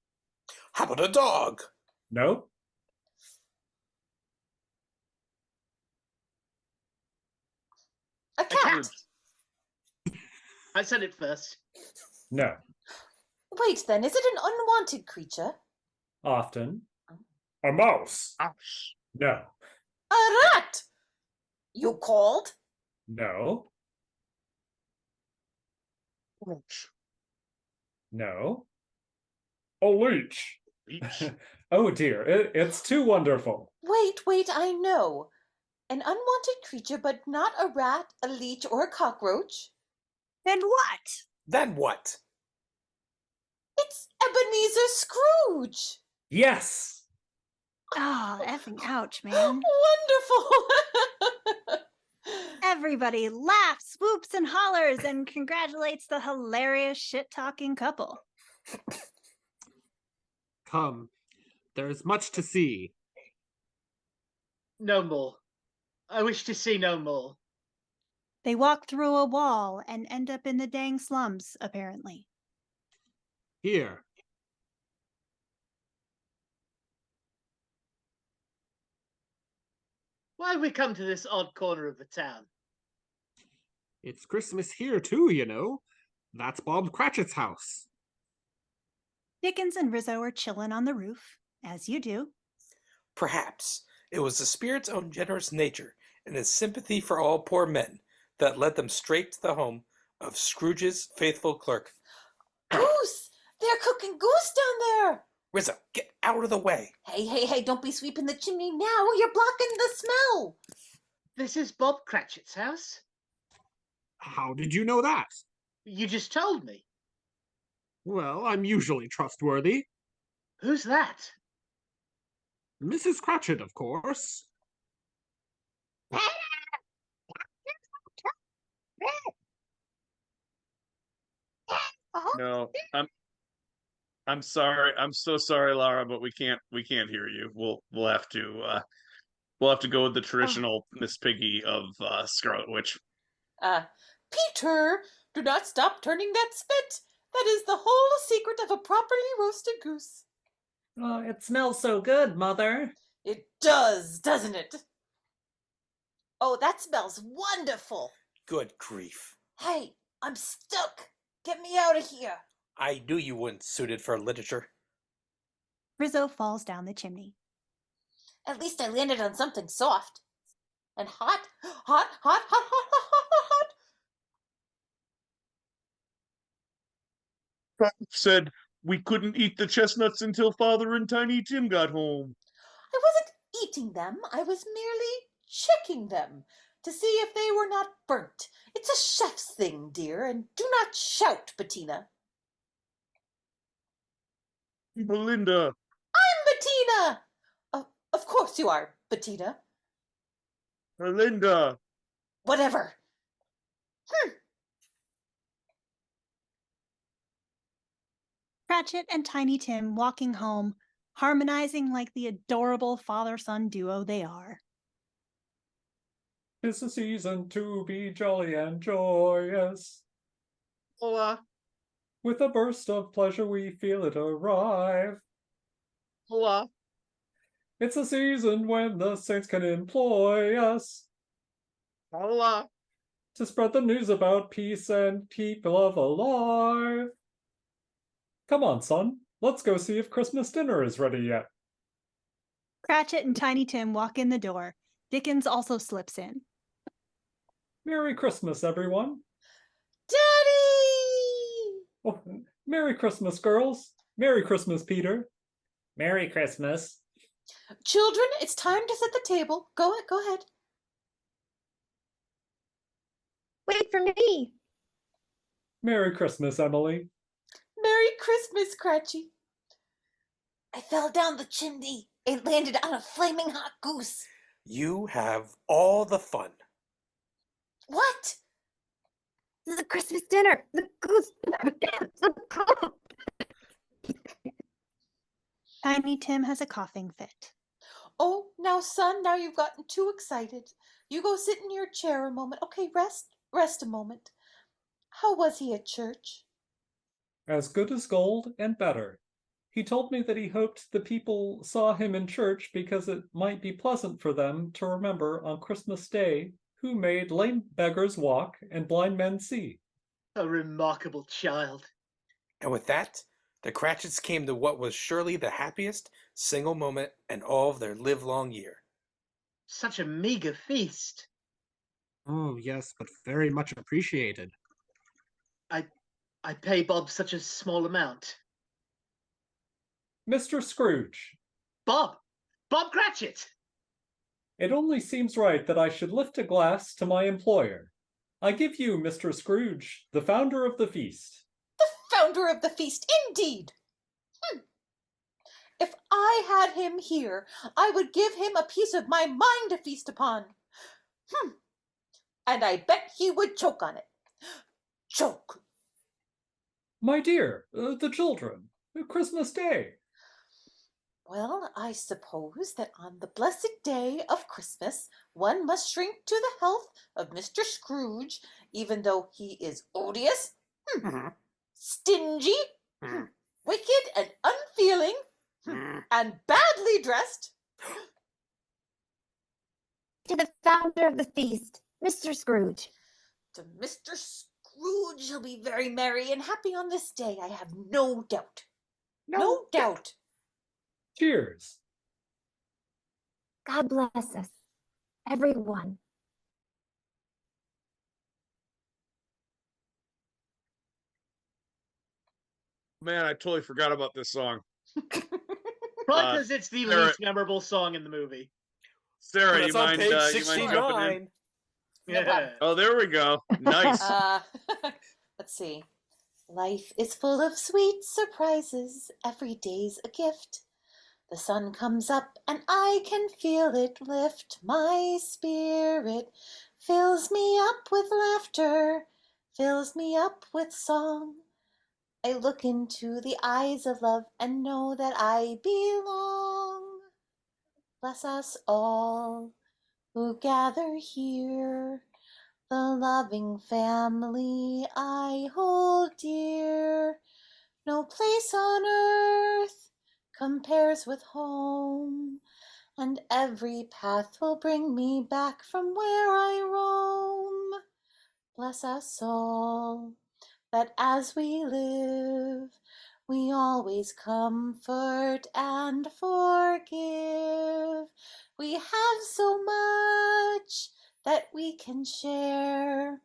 How about a dog? No. A cat. I said it first. No. Wait, then, is it an unwanted creature? Often. A mouse. ouch. No. A rat! You called? No. Ouch. No. A leech. Beach. Oh dear, it's too wonderful. Wait, I know. An unwanted creature, but not a rat, a leech, or a cockroach. Then what? Then what? It's Ebenezer Scrooge! Yes! Ah, effing ouch, man. Wonderful! Everybody laughs, whoops, and hollers and congratulates the hilarious shit-talking couple. Come, there's much to see. No more. I wish to see no more. They walk through a wall and end up in the dang slums, apparently. Here, Why have we come to this odd corner of the town? it's Christmas here too, you know. That's Bob Cratchit's house. Dickens and Rizzo are chilling on the roof, as you do. Perhaps it was the spirit's own generous nature and his sympathy for all poor men that led them straight to the home of Scrooge's faithful clerk. Goose! They're cooking goose down there! Rizzo, get out of the way. Hey, don't be sweeping the chimney now. You're blocking the smell. This is Bob Cratchit's house? How did you know that? You just told me. Well, I'm usually trustworthy. Who's that? Mrs. Cratchit, of course. No, I'm sorry. I'm so sorry, Lara, but we can't hear you. We'll have to go with the traditional Miss Piggy of Scarlet Witch. Peter, do not stop turning that spit. That is the whole secret of a properly roasted goose. Oh, it smells so good, Mother. It does, doesn't it? Oh, that smells wonderful. Good grief. Hey, I'm stuck. Get me out of here. I knew you weren't suited for literature. Rizzo falls down the chimney. At least I landed on something soft. And hot, hot, hot, hot, hot, hot, hot, hot, hot. Said we couldn't eat the chestnuts until Father and Tiny Tim got home. I wasn't eating them. I was merely checking them to see if they were not burnt. It's a chef's thing, dear, and do not shout, Bettina. Belinda. I'm Bettina! Of course you are, Bettina. Belinda. Whatever. Cratchit and Tiny Tim walking home, harmonizing like the adorable father-son duo they are. 'Tis a season to be jolly and joyous. Hola. With a burst of pleasure we feel it arrive. Hola. It's a season when the saints can employ us Hola. to spread the news about peace and keep love alive. Come on, son. Let's go see if Christmas dinner is ready yet. Cratchit and Tiny Tim walk in the door. Dickens also slips in. Merry Christmas, everyone. Daddy! Oh, Merry Christmas, girls. Merry Christmas, Peter. Merry Christmas. Children, it's time to set the table. Go ahead. Wait for me. Merry Christmas, Emily. Merry Christmas, Cratchy. I fell down the chimney. It landed on a flaming hot goose. You have all the fun. What? The Christmas dinner. The goose. The goose. Tiny Tim has a coughing fit. Oh, now, son, now you've gotten too excited. You go sit in your chair a moment. Okay, rest a moment. How was he at church? As good as gold and better. He told me that he hoped the people saw him in church because it might be pleasant for them to remember on Christmas Day who made lame beggars walk and blind men see. A remarkable child. And with that, the Cratchits came to what was surely the happiest single moment in all of their livelong year. Such a meager feast. Oh, yes, but very much appreciated. I pay Bob such a small amount. Mr. Scrooge. Bob Cratchit! It only seems right that I should lift a glass to my employer. I give you, Mr. Scrooge, the founder of the feast. The founder of the feast, indeed! If I had him here, I would give him a piece of my mind to feast upon. And I bet he would choke on it. Choke. My dear, the children, Christmas Day. Well, I suppose that on the blessed day of Christmas, one must shrink to the health of Mr. Scrooge, even though he is odious, stingy, wicked and unfeeling, and badly dressed. To the founder of the feast, Mr. Scrooge. To Mr. Scrooge, he'll be very merry and happy on this day, I have no doubt. No doubt. Cheers. God bless us, everyone. Man, I totally forgot about this song. Probably because it's the Sarah- least memorable song in the movie. Sarah, That's you on mind, page you mind jumping 69. in? No problem. Oh, there we go. Nice. Let's see. Life is full of sweet surprises. Every day's a gift. The sun comes up and I can feel it lift my spirit. Fills me up with laughter. Fills me up with song. I look into the eyes of love and know that I belong. Bless us all who gather here. The loving family I hold dear. No place on earth compares with home, and every path will bring me back from where I roam. Bless us all, that as we live, we always comfort and forgive. We have so much that we can share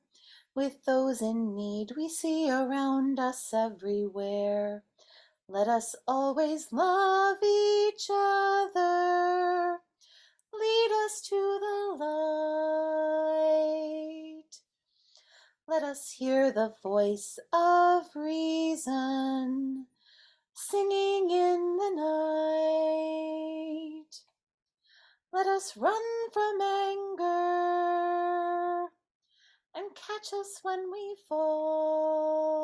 with those in need we see around us everywhere. Let us always love each other. Lead us to the light. Let us hear the voice of reason singing in the night. Let us run from anger and catch us when we fall.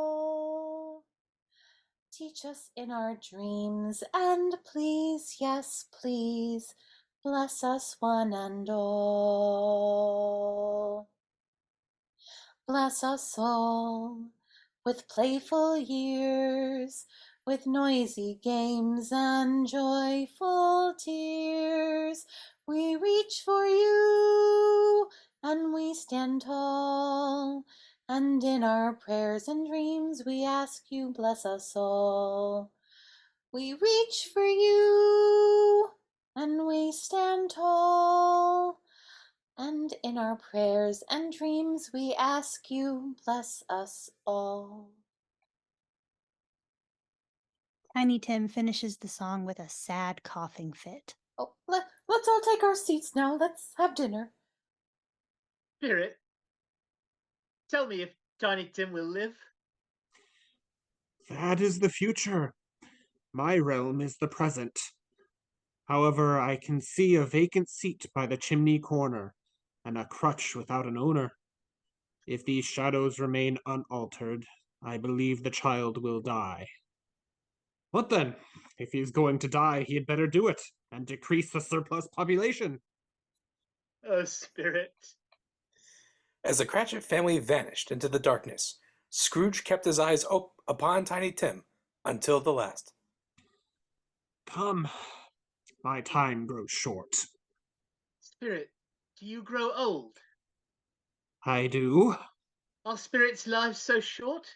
Teach us in our dreams and please, yes, please, bless us one and all. Bless us all with playful years, with noisy games and joyful tears. We reach for you and we stand tall, and in our prayers and dreams we ask you bless us all. We reach for you and we stand tall, and in our prayers and dreams we ask you bless us all. Tiny Tim finishes the song with a sad coughing fit. Oh, let's all take our seats now. Let's have dinner. Spirit, tell me if Tiny Tim will live. That is the future. My realm is the present. However, I can see a vacant seat by the chimney corner, and a crutch without an owner. If these shadows remain unaltered, I believe the child will die. What then? If he's going to die, he had better do it, and decrease the surplus population. Oh, Spirit. As the Cratchit family vanished into the darkness, Scrooge kept his eyes upon Tiny Tim until the last. Come, my time grows short. Spirit, do you grow old? I do. Are spirits' lives so short?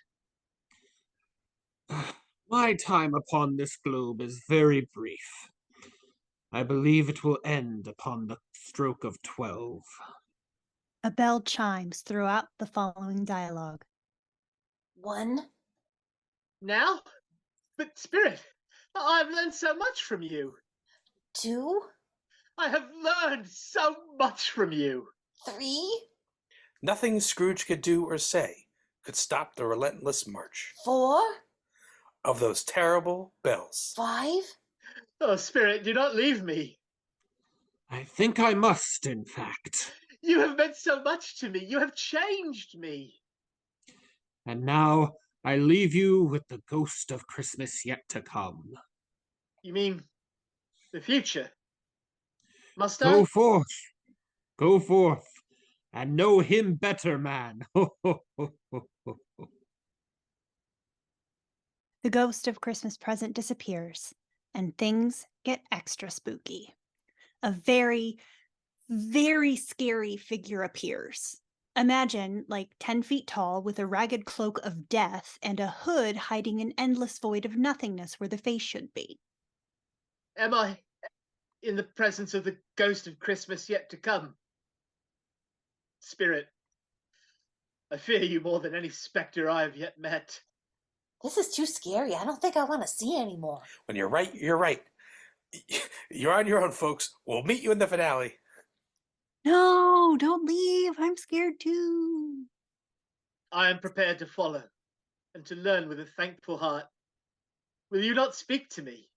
My time upon this globe is very brief. I believe it will end upon the stroke of 12. A bell chimes throughout the following dialogue. 1. Now? But, Spirit, I've learned so much from you. 2. I have learned so much from you. 3. Nothing Scrooge could do or say could stop the relentless march 4. of those terrible bells. 5. Oh, Spirit, do not leave me. I think I must, in fact. You have meant so much to me. You have changed me. And now I leave you with the ghost of Christmas yet to come. You mean the future? Must Go I? forth, and know him better, man. The ghost of Christmas present disappears, and things get extra spooky. A very, very scary figure appears. Imagine, like 10 feet tall, with a ragged cloak of death and a hood hiding an endless void of nothingness where the face should be. Am I in the presence of the ghost of Christmas yet to come? Spirit, I fear you more than any spectre I have yet met. This is too scary. I don't think I want to see anymore. When you're right, you're right. You're on your own, folks. We'll meet you in the finale. No, don't leave. I'm scared too. I am prepared to follow and to learn with a thankful heart. Will you not speak to me?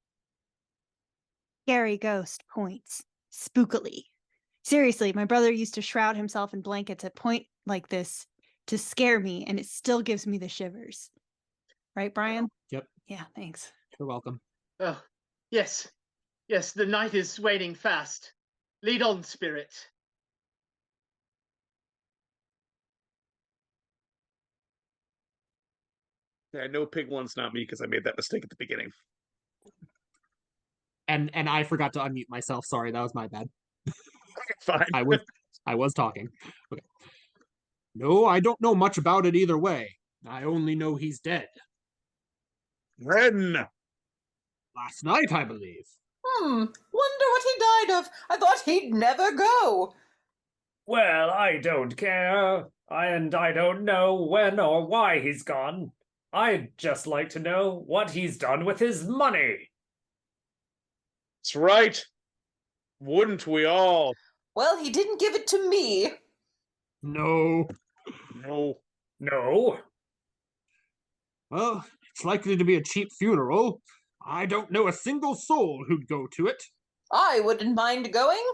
Scary ghost points spookily. Seriously, my brother used to shroud himself in blankets at point like this to scare me, and it still gives me the shivers. Right, Brian? Yep. Yeah, thanks. You're welcome. Oh, yes. Yes, the night is waning fast. Lead on, Spirit. Yeah, no pig one's not me because I made that mistake at the beginning. And I forgot to unmute myself. Sorry, that was my bad. Fine. I was talking. Okay. No, I don't know much about it either way. I only know he's dead. When? Last night, I believe. Wonder what he died of. I thought he'd never go. Well, I don't care, and I don't know when or why he's gone. I'd just like to know what he's done with his money. That's right. Wouldn't we all? Well, he didn't give it to me. No. No. Well, it's likely to be a cheap funeral. I don't know a single soul who'd go to it. I wouldn't mind going.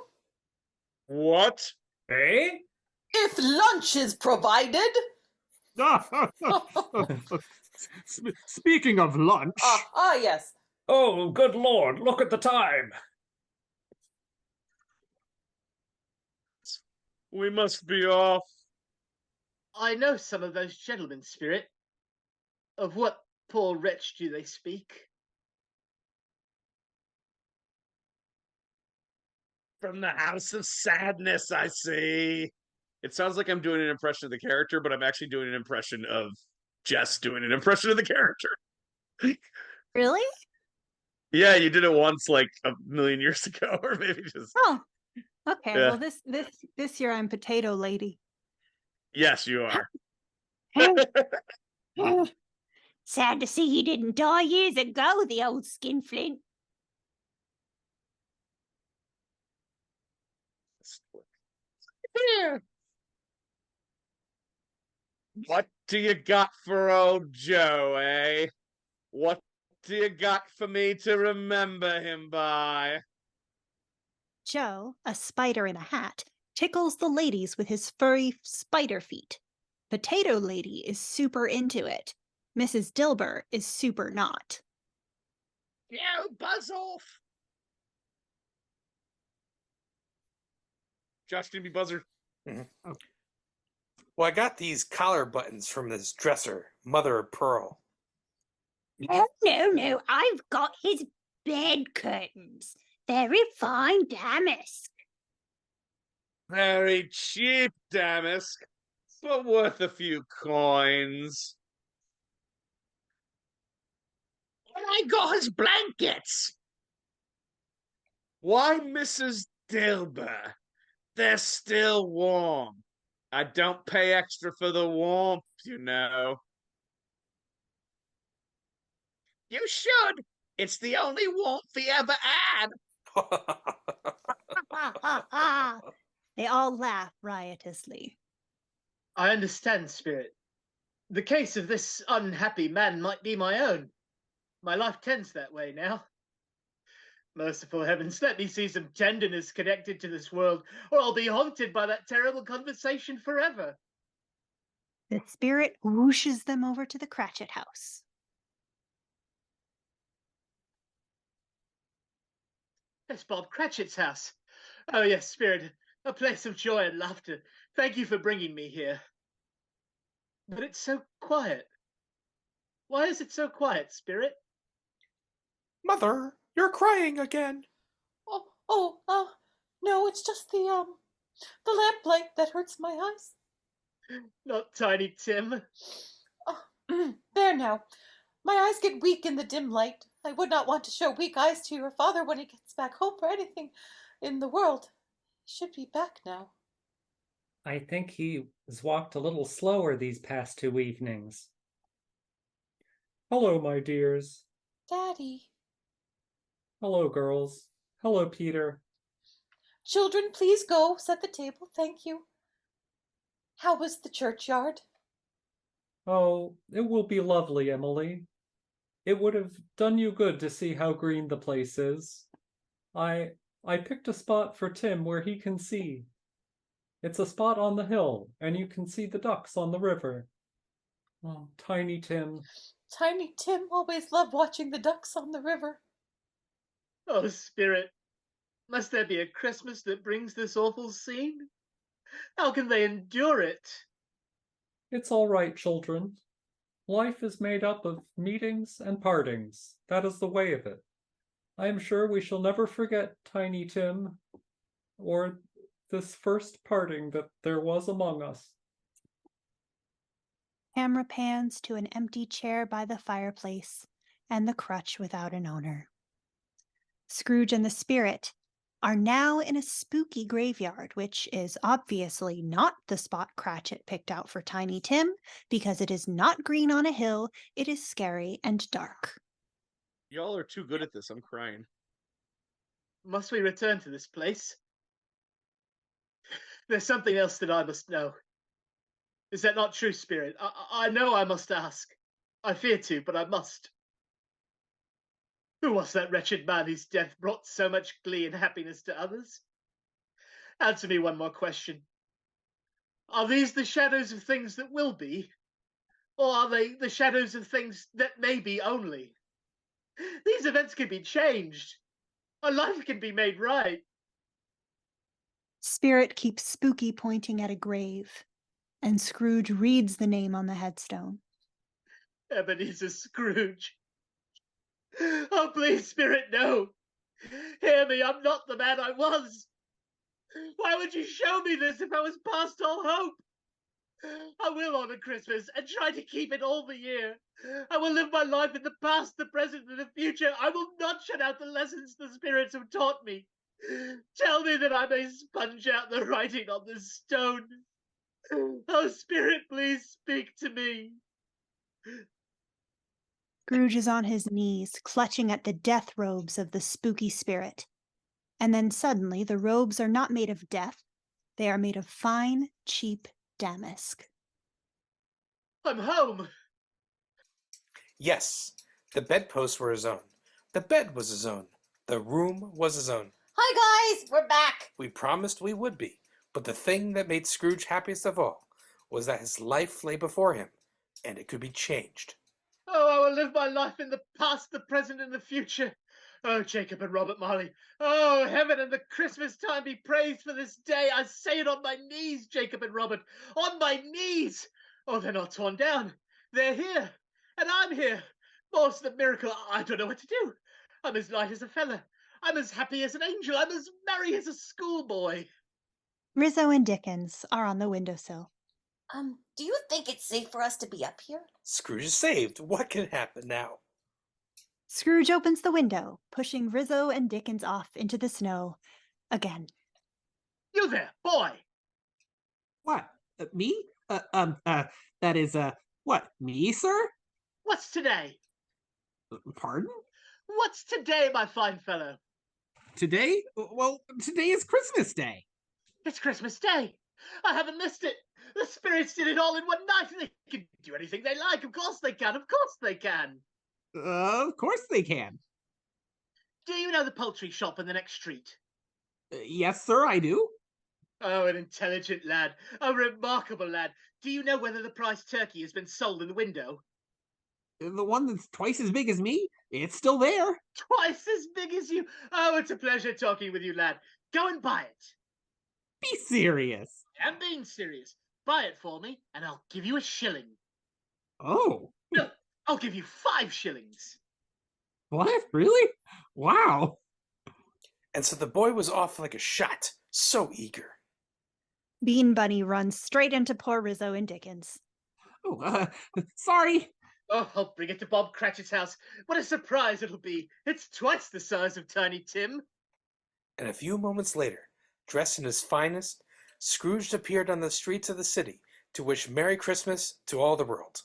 What? Eh? If lunch is provided. Speaking of lunch. Yes. Oh, good Lord, look at the time. We must be off. I know some of those gentlemen, Spirit. Of what poor wretch do they speak? From the House of Sadness, I see. It sounds like I'm doing an impression of the character, but I'm actually doing an impression of Jess doing an impression of the character. Really? Yeah, you did it once like a million years ago, or maybe just Oh, okay. yeah. Well, this year I'm Potato Lady. Yes, you are. Sad to see you didn't die years ago, the old skinflint. What do you got for old Joe, eh? What do you got for me to remember him by? Joe, a spider in a hat, tickles the ladies with his furry spider feet. Potato Lady is super into it. Mrs. Dilber is super not. Joe, buzz off. Josh, give me buzzer. Oh. Well, I got these collar buttons from this dresser, mother of pearl. No, I've got his bed curtains. Very fine damask. Very cheap damask, but worth a few coins. And I got his blankets. Why, Mrs. Dilber? They're still warm. I don't pay extra for the warmth, you know. You should. It's the only warmth he ever had. They all laugh riotously. I understand, Spirit. The case of this unhappy man might be my own. My life tends that way now. Merciful heavens, let me see some tenderness connected to this world, or I'll be haunted by that terrible conversation forever. The spirit whooshes them over to the Cratchit house. That's Bob Cratchit's house. Oh yes, Spirit, a place of joy and laughter. Thank you for bringing me here. But it's so quiet. Why is it so quiet, Spirit? Mother, you're crying again. No, it's just the lamplight that hurts my eyes. Not Tiny Tim. Oh, there now. My eyes get weak in the dim light. I would not want to show weak eyes to your father when he gets back home for anything in the world. He should be back now. I think he has walked a little slower these past 2 evenings. Hello, my dears. Daddy. Hello, girls. Hello, Peter. Children, please go. Set the table. Thank you. How was the churchyard? Oh, it will be lovely, Emily. It would have done you good to see how green the place is. I picked a spot for Tim where he can see. It's a spot on the hill, and you can see the ducks on the river. Oh, Tiny Tim. Tiny Tim always loved watching the ducks on the river. Oh, Spirit, must there be a Christmas that brings this awful scene? How can they endure it? It's all right, children. Life is made up of meetings and partings. That is the way of it. I am sure we shall never forget Tiny Tim, or this first parting that there was among us. Camera pans to an empty chair by the fireplace and the crutch without an owner. Scrooge and the spirit are now in a spooky graveyard, which is obviously not the spot Cratchit picked out for Tiny Tim, because it is not green on a hill, it is scary and dark. Y'all are too good at this. I'm crying. Must we return to this place? There's something else that I must know. Is that not true, Spirit? I know I must ask. I fear to, but I must. Who was that wretched man whose death brought so much glee and happiness to others? Answer me one more question. Are these the shadows of things that will be? Or are they the shadows of things that may be only? These events can be changed. A life can be made right. Spirit keeps spooky pointing at a grave, and Scrooge reads the name on the headstone. Ebenezer Scrooge. Oh, please, Spirit, no. Hear me, I'm not the man I was. Why would you show me this if I was past all hope? I will honor Christmas and try to keep it all the year. I will live my life in the past, the present, and the future. I will not shut out the lessons the spirits have taught me. Tell me that I may sponge out the writing on this stone. Oh, Spirit, please speak to me. Scrooge is on his knees, clutching at the death robes of the spooky spirit. And then suddenly, the robes are not made of death. They are made of fine, cheap damask. I'm home. Yes, the bedposts were his own. The bed was his own. The room was his own. Hi guys, we're back. We promised we would be, but the thing that made Scrooge happiest of all was that his life lay before him, and it could be changed. Oh, I will live my life in the past, the present, and the future. Oh, Jacob and Robert Marley. Oh, heaven and the Christmas time be praised for this day. I say it on my knees, Jacob and Robert. On my knees. Oh, they're not torn down. They're here. And I'm here. More's the miracle. I don't know what to do. I'm as light as a feather. I'm as happy as an angel. I'm as merry as a schoolboy. Rizzo and Dickens are on the windowsill. Do you think it's safe for us to be up here? Scrooge is saved. What can happen now? Scrooge opens the window, pushing Rizzo and Dickens off into the snow again. You there, boy. What? Me? That is, what? Me, sir? What's today? Pardon? What's today, my fine fellow? Today? Well, today is Christmas Day. It's Christmas Day. I haven't missed it. The spirits did it all in one night, and they can do anything they like. Of course they can. Of course they can. Of course they can. Do you know the poultry shop in the next street? Yes, sir, I do. Oh, an intelligent lad. A remarkable lad. Do you know whether the prize turkey has been sold in the window? The one that's twice as big as me? It's still there. Twice as big as you? Oh, it's a pleasure talking with you, lad. Go and buy it. Be serious. I'm being serious. Buy it for me, and I'll give you a shilling. Oh. No, I'll give you 5 shillings. What? Really? Wow. And so the boy was off like a shot, so eager. Bean Bunny runs straight into poor Rizzo and Dickens. Oh, sorry. Oh, I'll bring it to Bob Cratchit's house. What a surprise it'll be. It's twice the size of Tiny Tim. And a few moments later, dressed in his finest, Scrooge appeared on the streets of the city to wish Merry Christmas to all the world.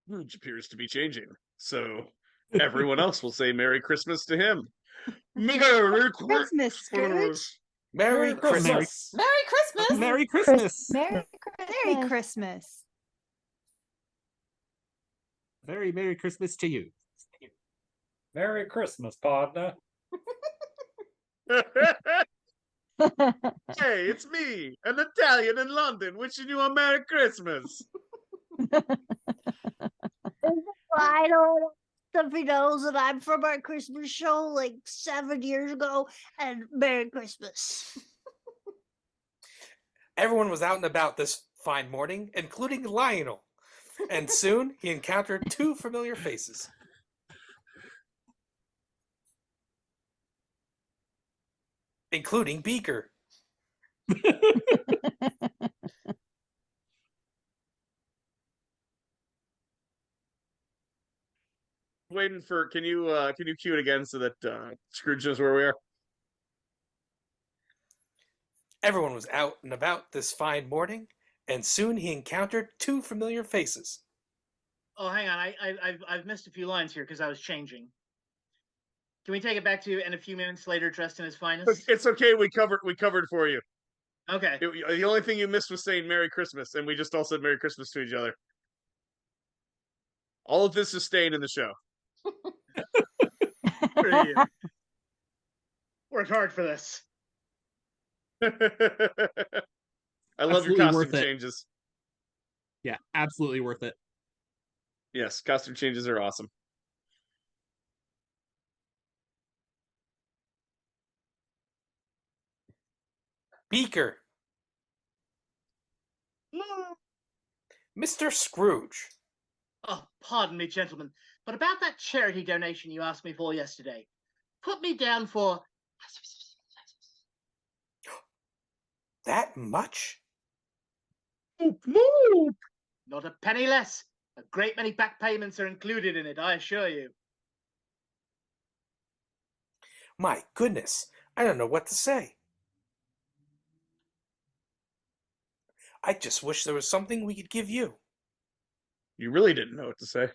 Scrooge appears to be changing, so everyone else will say Merry Christmas to him. Merry Christmas, Scrooge. Merry Christmas. Merry Christmas. Merry Christmas. Merry Merry Christmas. Very Merry Christmas to you. Merry Christmas, partner. Hey, it's me, an Italian in London, wishing you a Merry Christmas. I don't know. Stuffy knows that I'm from our Christmas show like 7 years ago, and Merry Christmas. Everyone was out and about this fine morning, including Lionel. And soon he encountered 2 familiar faces. Including Beaker. Waiting for can you cue it again so that Scrooge knows where we are? Everyone was out and about this fine morning, and soon he encountered 2 familiar faces. Oh, hang on. I've missed a few lines here because I was changing. Can we take it back to and a few minutes later, dressed in his finest? It's okay. We covered for you. Okay. The only thing you missed was saying Merry Christmas, and we just all said Merry Christmas to each other. All of this is staying in the show. Brilliant. Worked hard for this. I love your Absolutely costume worth it. changes. Yeah, absolutely worth it. Yes, costume changes are awesome. Beaker. Mr. Scrooge. Oh, pardon me, gentlemen. But about that charity donation you asked me for yesterday, put me down for That much? not a penny less. A great many back payments are included in it, I assure you. My goodness, I don't know what to say. I just wish there was something we could give you. You really didn't know what to say.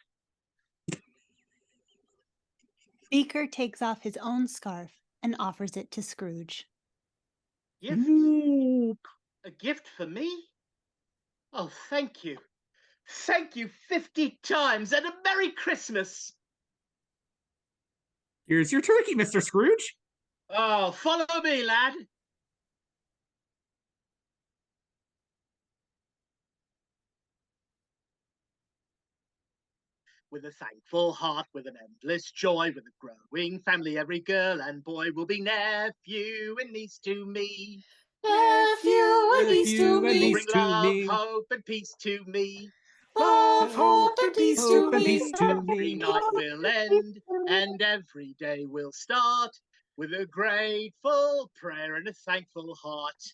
Beaker takes off his own scarf and offers it to Scrooge. Gift? A gift for me? Oh, thank you. Thank you 50 times, and a Merry Christmas! Here's your turkey, Mr. Scrooge. Oh, follow me, lad. With a thankful heart, with an endless joy, with a growing family, every girl and boy will be nephew and niece to me. Nephew and niece to me. Bring love, hope, and peace to me. Love, hope, and peace to me. Every night will end, and every day will start with a grateful prayer and a thankful heart.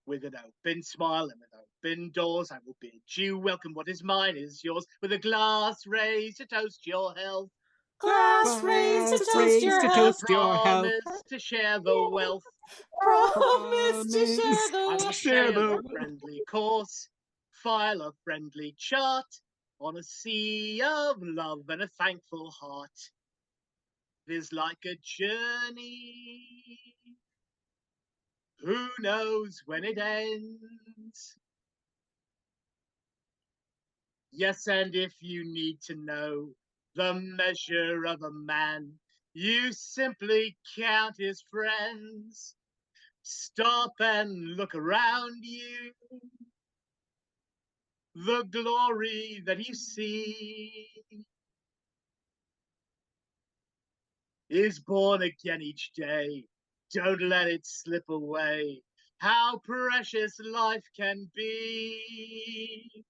With an open smile and with open doors, I will bid you welcome. What is mine is yours. With a glass raised to toast your health. Glass raised to toast your health. Promise to share the wealth. Promise to share the I will wealth. share the friendly course. File a friendly chart on a sea of love and a thankful heart. It is like a journey. Who knows when it ends? Yes, and if you need to know the measure of a man, you simply count his friends. Stop and look around you. The glory that you see is born again each day. Don't let it slip away. How precious life can be.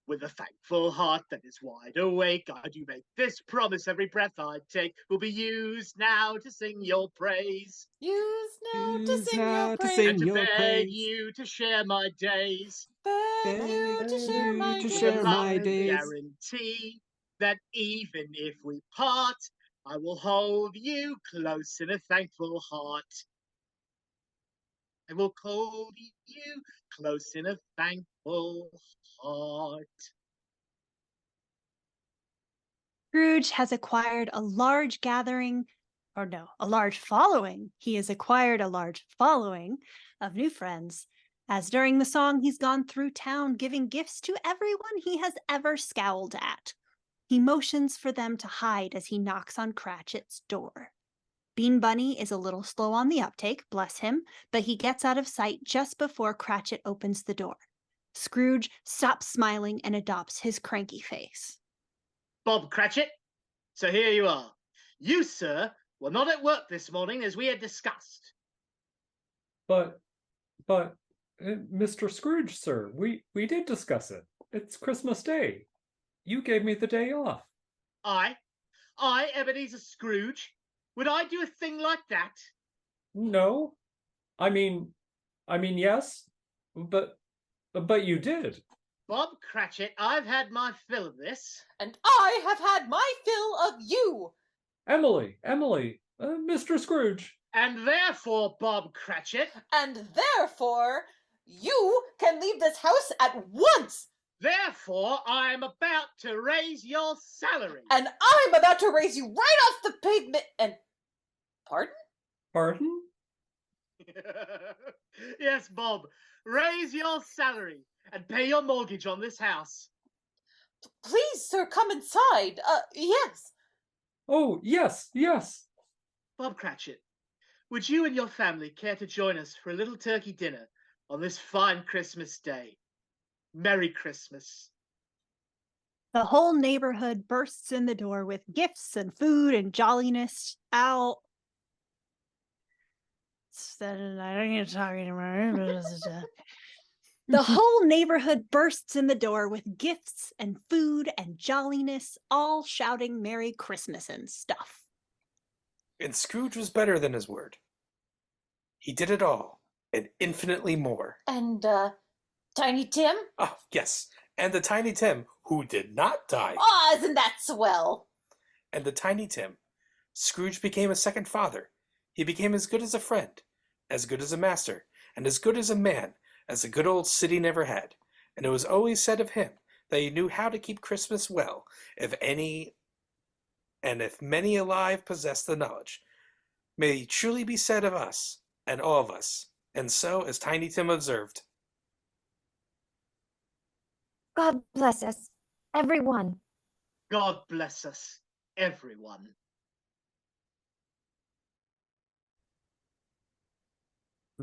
With a thankful heart that is wide awake, I do make this promise: every breath I take will be used now to sing your praise. Used now to sing your praise. And to beg you to share my days. Beg you to share my With days. a love guarantee that even if we part, I will hold you close in a thankful heart. I will hold you close in a thankful heart. Scrooge has acquired a large following. He has acquired a large following of new friends, as during the song he's gone through town giving gifts to everyone he has ever scowled at. He motions for them to hide as he knocks on Cratchit's door. Bean Bunny is a little slow on the uptake, bless him, but he gets out of sight just before Cratchit opens the door. Scrooge stops smiling and adopts his cranky face. Bob Cratchit, so here you are. You, sir, were not at work this morning as we had discussed. But, Mr. Scrooge, sir, we did discuss it. It's Christmas Day. You gave me the day off. I, Ebenezer Scrooge, would I do a thing like that? No. I mean, yes, but you did. Bob Cratchit, I've had my fill of this. And I have had my fill of you. Emily, Mr. Scrooge. And therefore, Bob Cratchit. And therefore, you can leave this house at once. Therefore, I'm about to raise your salary. And I'm about to raise you right off the pavement and... Pardon? Pardon? Yes, Bob. Raise your salary and pay your mortgage on this house. Please, sir, come inside. Yes. Oh, yes. Bob Cratchit, would you and your family care to join us for a little turkey dinner on this fine Christmas Day? Merry Christmas. The whole neighborhood bursts in the door with gifts and food and jolliness. I don't need to talk anymore. The whole neighborhood bursts in the door with gifts and food and jolliness, all shouting Merry Christmas and stuff. And Scrooge was better than his word. He did it all, and infinitely more. And, Tiny Tim? Oh, yes, and the Tiny Tim, who did not die. Oh, isn't that swell? And the Tiny Tim. Scrooge became a second father. He became as good as a friend, as good as a master, and as good as a man as the good old city never had. And it was always said of him that he knew how to keep Christmas well, if many alive possessed the knowledge. May it truly be said of us, and all of us, and so, as Tiny Tim observed, God bless us, everyone. God bless us, everyone.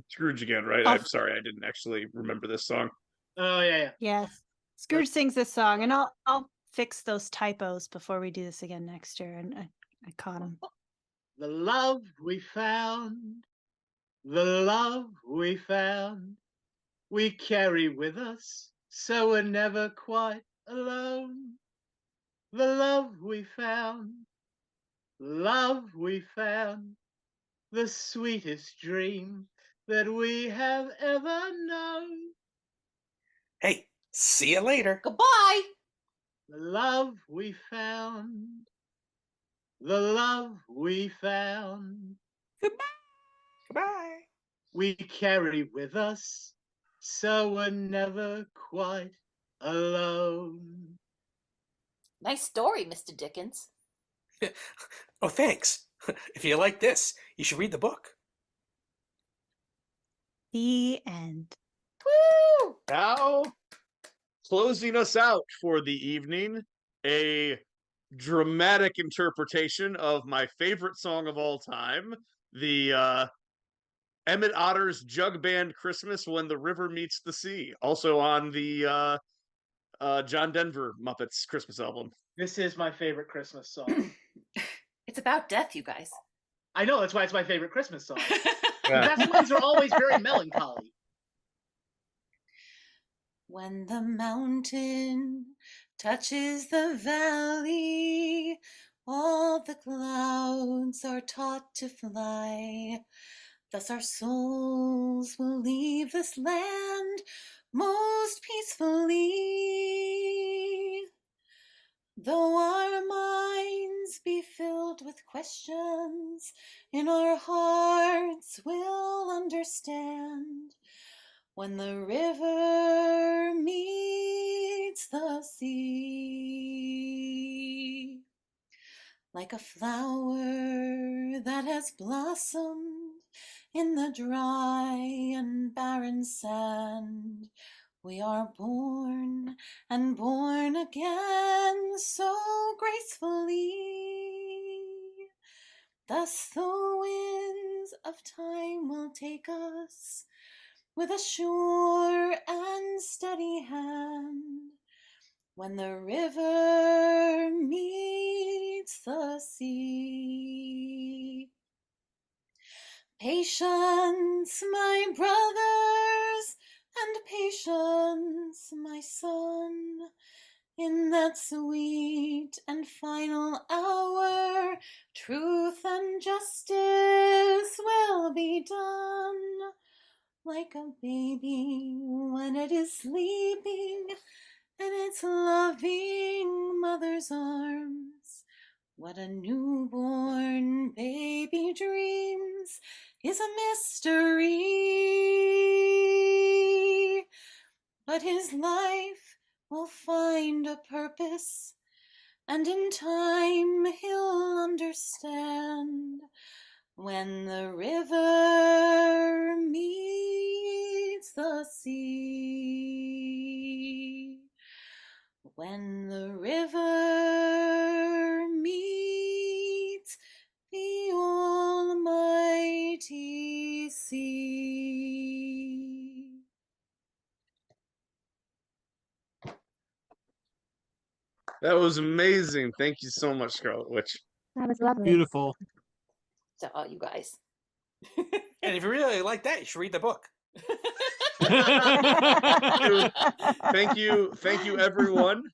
Scrooge again, right? I'm sorry, I didn't actually remember this song. Oh, yeah. Yes. Scrooge sings this song, and I'll fix those typos before we do this again next year. And I caught them. The love we found, the love we found, we carry with us, so we're never quite alone. The love we found, the sweetest dream that we have ever known. hey, see you later. Goodbye! The love we found, the love we found, Goodbye. we carry with us, so we're never quite alone. Nice story, Mr. Dickens. Oh, thanks. If you like this, you should read the book. The end. Woo! Now, closing us out for the evening, a dramatic interpretation of my favorite song of all time, the Emmett Otter's Jug Band Christmas When the River Meets the Sea, also on the John Denver Muppets Christmas album. This is my favorite Christmas song. It's about death, you guys. I know, that's why it's my favorite Christmas song. The best ones are always very melancholy. When the mountain touches the valley, all the clouds are taught to fly. Thus our souls will leave this land most peacefully. Though our minds be filled with questions, in our hearts we'll understand. When the river meets the sea, like a flower that has blossomed in the dry and barren sand, we are born and born again so gracefully. Thus the winds of time will take us with a sure and steady hand, when the river meets the sea. Patience, my brothers, and patience, my son, in that sweet and final hour, truth and justice will be done. Like a baby when it is sleeping in its loving mother's arms, what a newborn baby dreams is a mystery. But his life will find a purpose, and in time he'll understand. When the river meets the sea, when the river meets the almighty sea. That was amazing. Thank you so much, Scarlet Witch. That was lovely. Beautiful. To all you guys. And if you really like that, you should read the book. Thank you, everyone.